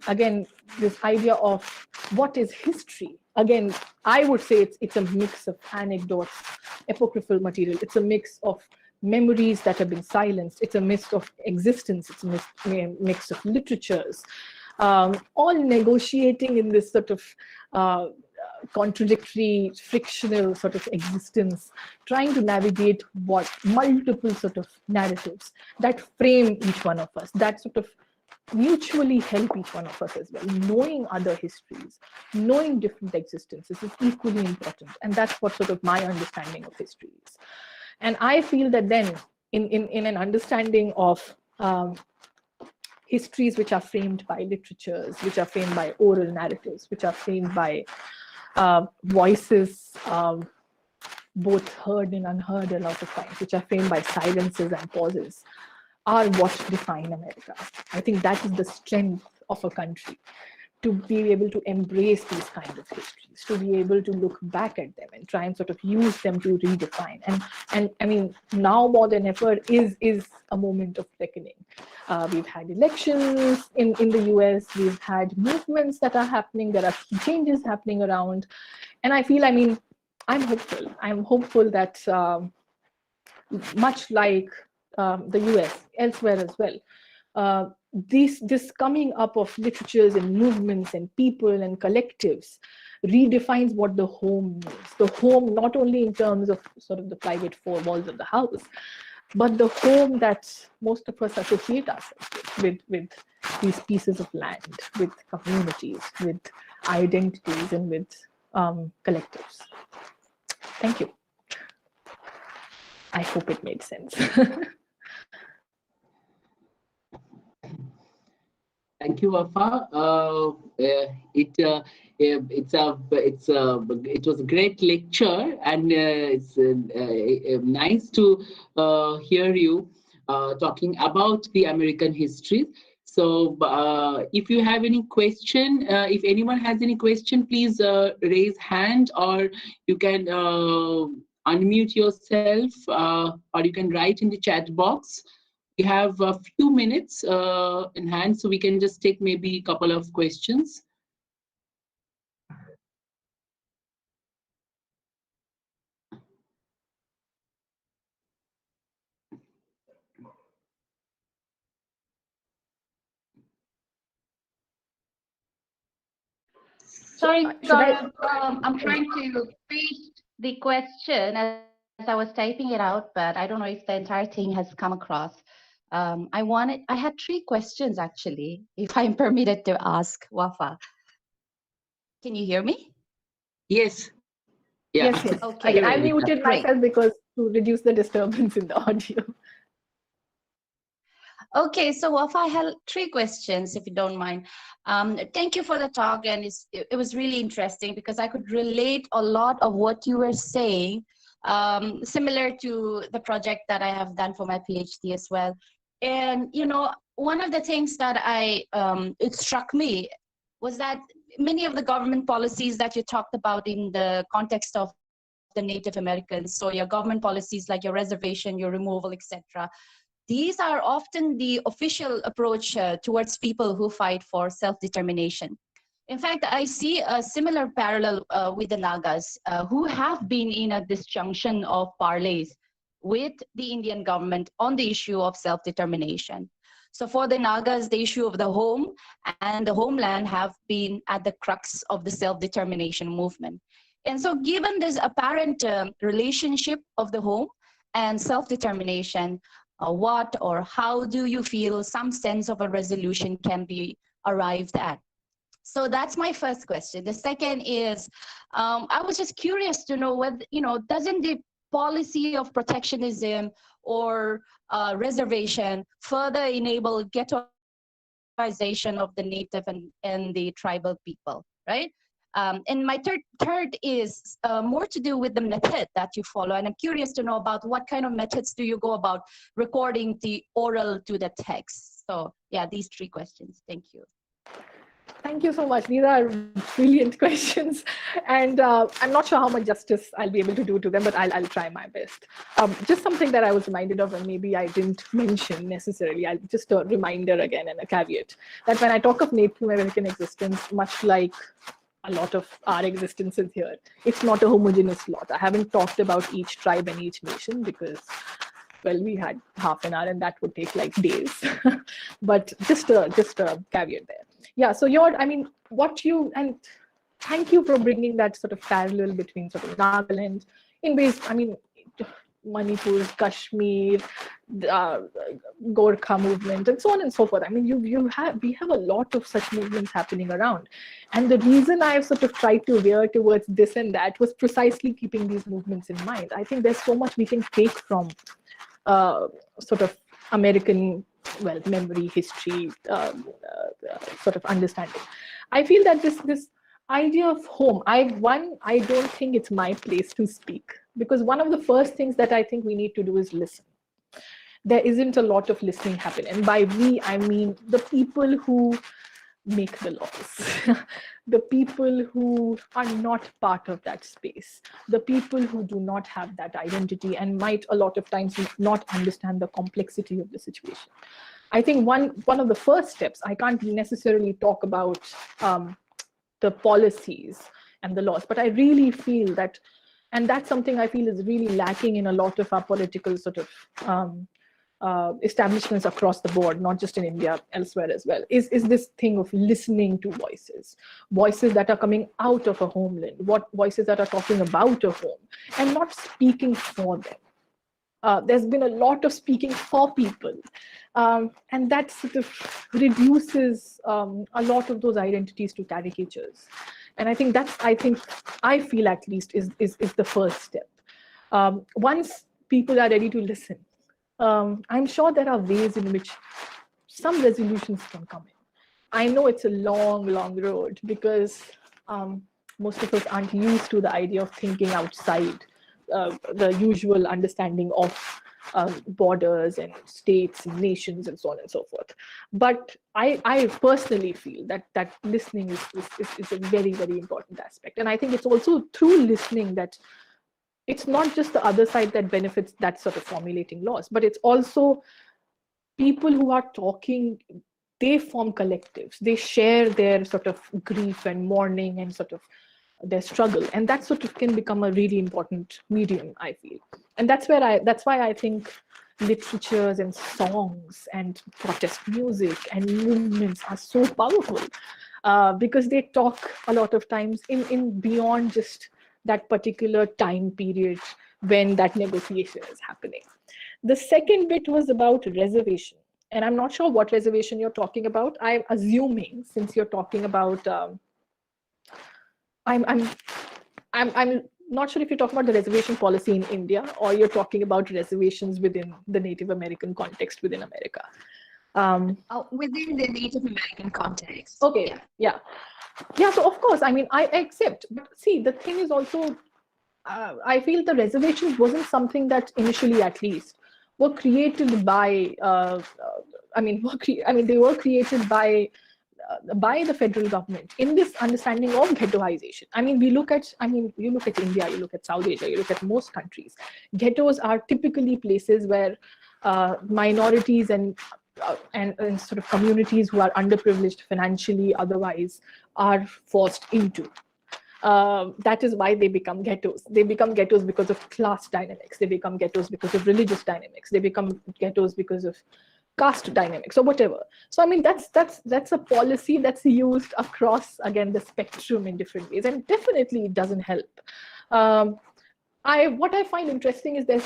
again, this idea of what is history, again, I would say it's a mix of anecdotes, apocryphal material. It's a mix of memories that have been silenced. It's a mix of existence. It's a mix of literatures, all negotiating in this sort of contradictory, frictional sort of existence, trying to navigate what multiple sort of narratives that frame each one of us, that sort of mutually help each one of us as well. Knowing other histories, knowing different existences is equally important. And that's what sort of my understanding of history is. And I feel that then in an understanding of histories which are framed by literatures, which are framed by oral narratives, which are framed by voices, both heard and unheard a lot of times, which are framed by silences and pauses, are what define America. I think that is the strength of a country, to be able to embrace these kind of histories, to be able to look back at them and try and sort of use them to redefine. And I mean, now more than ever is a moment of reckoning. We've had elections in the US, we've had movements that are happening, there are changes happening around. And I feel, I mean, I'm hopeful. I'm hopeful that much like the US, elsewhere as well, this coming up of literatures and movements and people and collectives redefines what the home means. The home, not only in terms of sort of the private four walls of the house, but the home that most of us associate ourselves with these pieces of land, with communities, with identities, and with collectives. Thank you. I hope it made sense. Thank you, Wafa. It was a great lecture, and it's nice to hear you talking about the American history. So, if you have any question, if anyone has any question, please raise hand, or you can unmute yourself, or you can write in the chat box. We have a few minutes in hand, so we can just take maybe a couple of questions. Sorry, Gaurav, I'm trying to paste the question as I was typing it out, but I don't know if the entire thing has come across. I had 3 questions actually, if I'm permitted to ask, Wafa. Can you hear me? Yes. Yeah. Yes, yes. Okay. I muted myself because to reduce the disturbance in the audio. Okay, so Wafa, I had 3 questions, if you don't mind. Thank you for the talk, and it was really interesting because I could relate a lot of what you were saying, similar to the project that I have done for my PhD as well. And, you know, one of the things that it struck me was that many of the government policies that you talked about in the context of the Native Americans, so your government policies like your reservation, your removal, etc., these are often the official approach towards people who fight for self-determination. In fact, I see a similar parallel with the Nagas, who have been in a disjunction of parleys with the Indian government on the issue of self-determination. So for the Nagas, the issue of the home and the homeland have been at the crux of the self-determination movement. And so given this apparent relationship of the home and self-determination, what or how do you feel some sense of a resolution can be arrived at? So that's my first question. The second is, I was just curious to know whether, you know, doesn't the policy of protectionism or reservation further enable ghettoization of the native and the tribal people, right? And my third is more to do with the method that you follow. And I'm curious to know about what kind of methods do you go about recording the oral to the text? So yeah, these 3 questions. Thank you. Thank you so much. These are brilliant questions. And I'm not sure how much justice I'll be able to do to them, but I'll try my best. Just something that I was reminded of, and maybe I didn't mention necessarily, just a reminder again and a caveat, that when I talk of Native American existence, much like a lot of our existences here, it's not a homogeneous lot. I haven't talked about each tribe and each nation because, well, we had half an hour and that would take like days. But just a caveat there. Yeah, so and thank you for bringing that sort of parallel between sort of Nagaland in ways, Manipur, Kashmir, Gorkha movement, and so on and so forth. I mean, we have a lot of such movements happening around. And the reason I've sort of tried to veer towards this and that was precisely keeping these movements in mind. I think there's so much we can take from sort of American, well, memory, history, sort of understanding. I feel that this idea of home, I don't think it's my place to speak, because one of the first things that I think we need to do is listen. There isn't a lot of listening happening. And by we, I mean the people who make the laws, the people who are not part of that space, the people who do not have that identity and might a lot of times not understand the complexity of the situation. I think one of the first steps, I can't necessarily talk about the policies and the laws, but I really feel that, and that's something I feel is really lacking in a lot of our political sort of establishments across the board, not just in India, elsewhere as well, is this thing of listening to voices that are coming out of a homeland, voices that are talking about a home and not speaking for them. There's been a lot of speaking for people. And that sort of reduces a lot of those identities to caricatures. And I think I feel at least is the first step. Once people are ready to listen, I'm sure there are ways in which some resolutions can come in. I know it's a long, long road because most of us aren't used to the idea of thinking outside the usual understanding of borders and states and nations and so on and so forth. But I personally feel that listening is a very, very important aspect. And I think it's also through listening that it's not just the other side that benefits that sort of formulating laws, but it's also people who are talking, they form collectives. They share their sort of grief and mourning and sort of their struggle. And that sort of can become a really important medium, I feel. And that's why I think literatures and songs and protest music and movements are so powerful, because they talk a lot of times in beyond just that particular time period when that negotiation is happening. The second bit was about reservation. And I'm not sure what reservation you're talking about. I'm assuming, since you're talking about, I'm not sure if you're talking about the reservation policy in India or you're talking about reservations within the Native American context within America. Within the Native American context. Okay, yeah. So of course, I mean, I accept. But see, the thing is also, I feel the reservations wasn't something that initially, at least, were created by. They were created by the federal government in this understanding of ghettoization. I mean, you look at India, you look at South Asia, you look at most countries. Ghettos are typically places where minorities and sort of communities who are underprivileged financially, otherwise, are forced into. That is why they become ghettos. They become ghettos because of class dynamics. They become ghettos because of religious dynamics. They become ghettos because of caste dynamics or whatever. So I mean, that's a policy that's used across, again, the spectrum in different ways, and definitely it doesn't help. What I find interesting is there's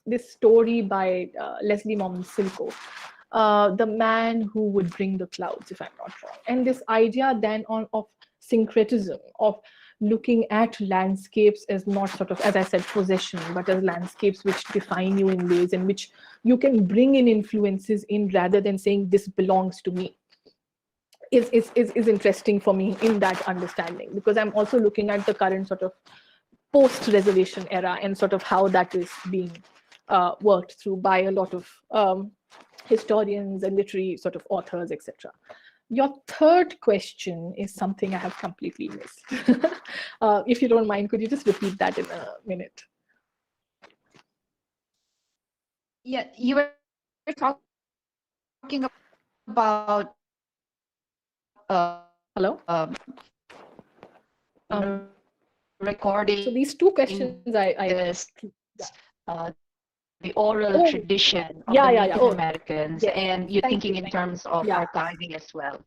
this story by Leslie Norman Silko, the man who would bring the clouds, if I'm not wrong, and this idea then of syncretism, of looking at landscapes as not sort of, as I said, possession, but as landscapes which define you in ways in which you can bring in influences in rather than saying this belongs to me, is interesting for me in that understanding, because I'm also looking at the current sort of post-reservation era and sort of how that is being worked through by a lot of historians and literary sort of authors, etc. Your third question is something I have completely missed. If you don't mind, could you just repeat that in a minute? Yeah, you were talking about Hello? Recording. So these two questions The oral tradition of the Native Americans, and you're thinking in terms of archiving as well.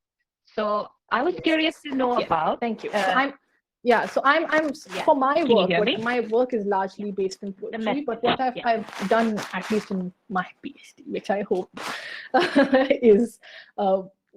So I was curious to know about. Thank you. So I'm for my work. My work is largely based in poetry, but what I've done, at least in my PhD, which I hope is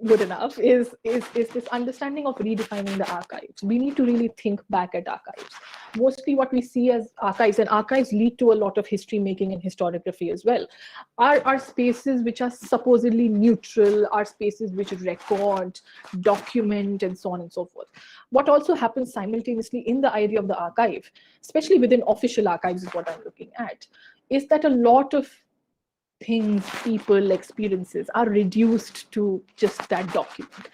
good enough, is this understanding of redefining the archives. We need to really think back at archives. Mostly what we see as archives, and archives lead to a lot of history making and historiography as well, are spaces which are supposedly neutral, are spaces which record, document, and so on and so forth. What also happens simultaneously in the idea of the archive, especially within official archives is what I'm looking at, is that a lot of things, people, experiences are reduced to just that document.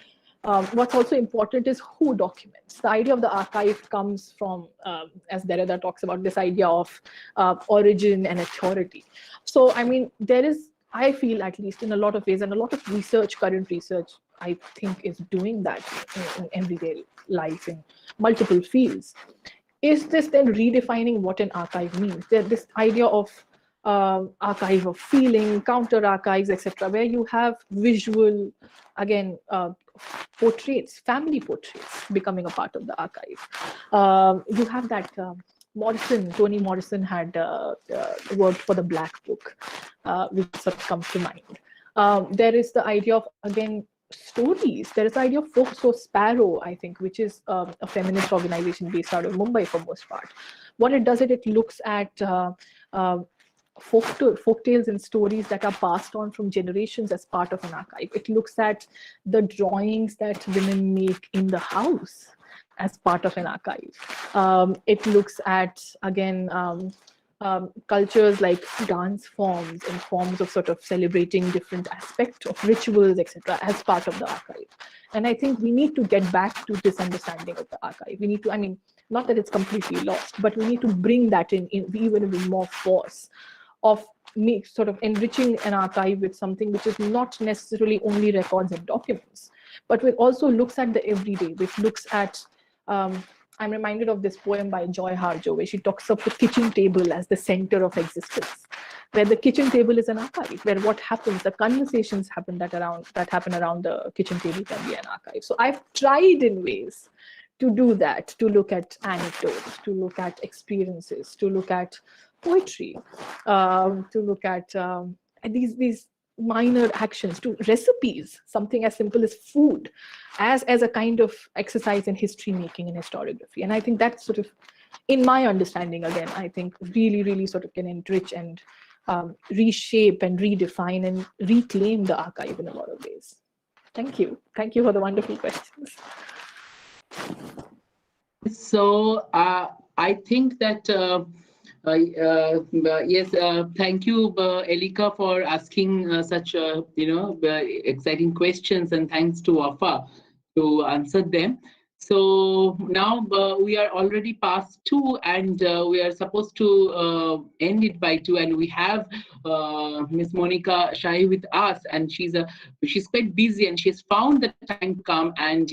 What's also important is who documents. The idea of the archive comes from, as Derrida talks about, this idea of origin and authority. So, I mean, there is, I feel, at least in a lot of ways, and a lot of research, current research, I think is doing that in everyday life in multiple fields. Is this then redefining what an archive means? There's this idea of archive of feeling, counter archives, etc., where you have visual, again, portraits, family portraits becoming a part of the archive. You have that Toni Morrison had worked for the Black Book, which sort of comes to mind. There is the idea of, again, stories. There is the idea of Folk So Sparrow, I think, which is a feminist organization based out of Mumbai for most part. What it does, it looks at folk tales and stories that are passed on from generations as part of an archive. It looks at the drawings that women make in the house as part of an archive. It looks at, again, cultures like dance forms and forms of sort of celebrating different aspects of rituals, etc., as part of the archive. And I think we need to get back to this understanding of the archive. We need to, I mean, not that it's completely lost, but we need to bring that in even with more force of sort of enriching an archive with something which is not necessarily only records and documents, but which also looks at the everyday, which looks at, I'm reminded of this poem by Joy Harjo, where she talks of the kitchen table as the center of existence, where the kitchen table is an archive, where what happens, the conversations happen that happen around the kitchen table can be an archive. So I've tried in ways to do that, to look at anecdotes, to look at experiences, to look at poetry, to look at these minor actions, to recipes, something as simple as food, as a kind of exercise in history making and historiography. And I think that's sort of, in my understanding, again, I think really sort of can enrich and reshape and redefine and reclaim the archive in a lot of ways. Thank you. Thank you for the wonderful questions. So I think that yes, thank you, Elika, for asking such exciting questions, and thanks to Wafa to answer them. So now we are already past 2, and we are supposed to end it by 2, and we have Miss Monica Shai with us, and she's quite busy, and she's found the time to come and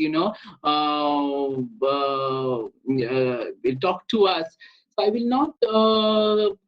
talk to us. So I will not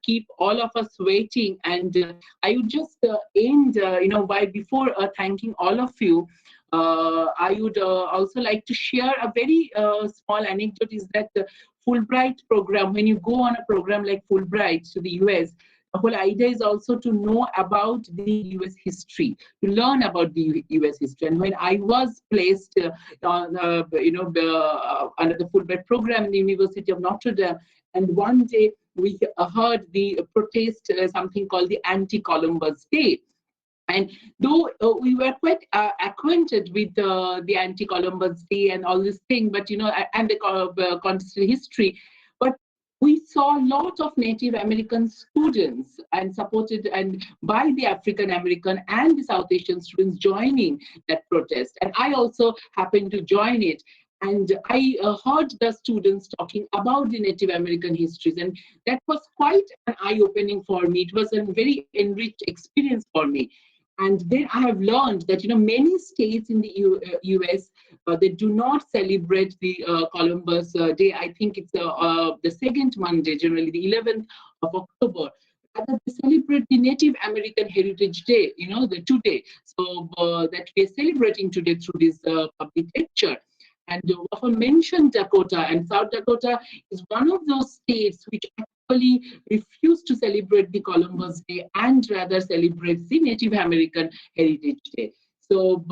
keep all of us waiting, and I would just end by before thanking all of you. I would also like to share a very small anecdote, is that the Fulbright program, when you go on a program like Fulbright to the US, the whole idea is also to know about the US history, to learn about the US history. And when I was placed on, under the Fulbright program in the University of Notre Dame, and one day we heard the protest, something called the Anti-Columbus Day. And though we were quite acquainted with the Anti-Columbus Day and all this thing, but and the contested history, but we saw a lot of Native American students and supported and by the African American and the South Asian students joining that protest. And I also happened to join it. And I heard the students talking about the Native American histories, and that was quite an eye-opening for me. It was a very enriched experience for me. And then I have learned that many states in the US they do not celebrate the Columbus Day. I think it's the second Monday, generally the 11th of October. Rather, they celebrate the Native American Heritage Day, the today. So that we are celebrating today through this public lecture. And Wafa mentioned Dakota, and South Dakota is one of those states which actually refuse to celebrate the Columbus Day and rather celebrates the Native American Heritage Day. So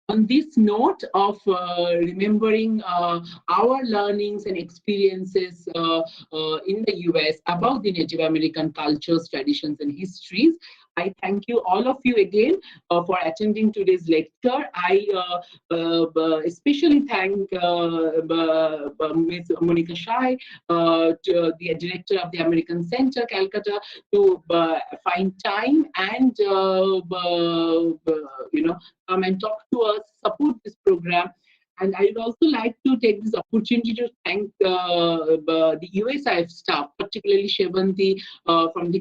on this note of remembering our learnings and experiences in the US about the Native American cultures, traditions, and histories, I thank you, all of you again, for attending today's lecture. I especially thank Ms. Monica Shai, the director of the American Center, Calcutta, to find time and come and talk to us, support this program. And I would also like to take this opportunity to thank the USIEF staff, particularly Shevanti from the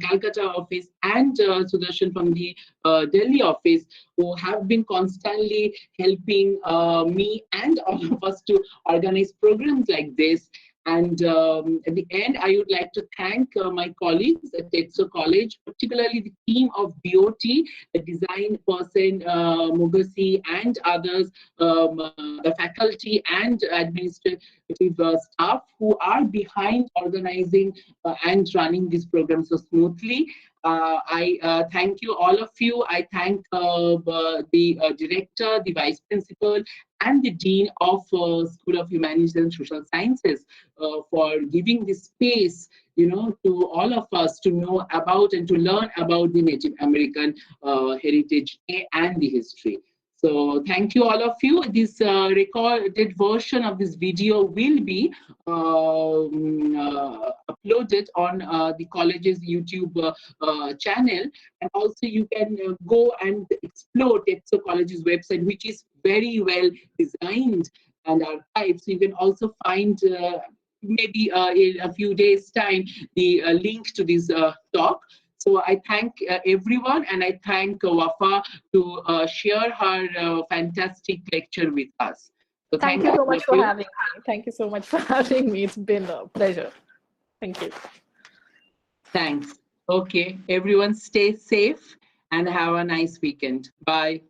Calcutta office and Sudarshan from the Delhi office, who have been constantly helping me and all of us to organize programs like this. And at the end, I would like to thank my colleagues at Tetso College, particularly the team of BOT, the design person, Mugasi, and others, the faculty and administrative staff who are behind organizing and running this program so smoothly. I thank you, all of you. I thank the director, the vice principal, and the dean of School of Humanities and Social Sciences for giving this space, to all of us to know about and to learn about the Native American Heritage Day and the history. So thank you, all of you. This recorded version of this video will be uploaded on the college's YouTube channel. And also you can go and explore Tetso College's website, which is very well designed and archived. So you can also find maybe in a few days' time the link to this talk. So I thank everyone, and I thank Wafa to share her fantastic lecture with us. So Thank you so much for having me. Thank you so much for having me. It's been a pleasure. Thank you. Thanks. Okay, everyone stay safe and have a nice weekend. Bye.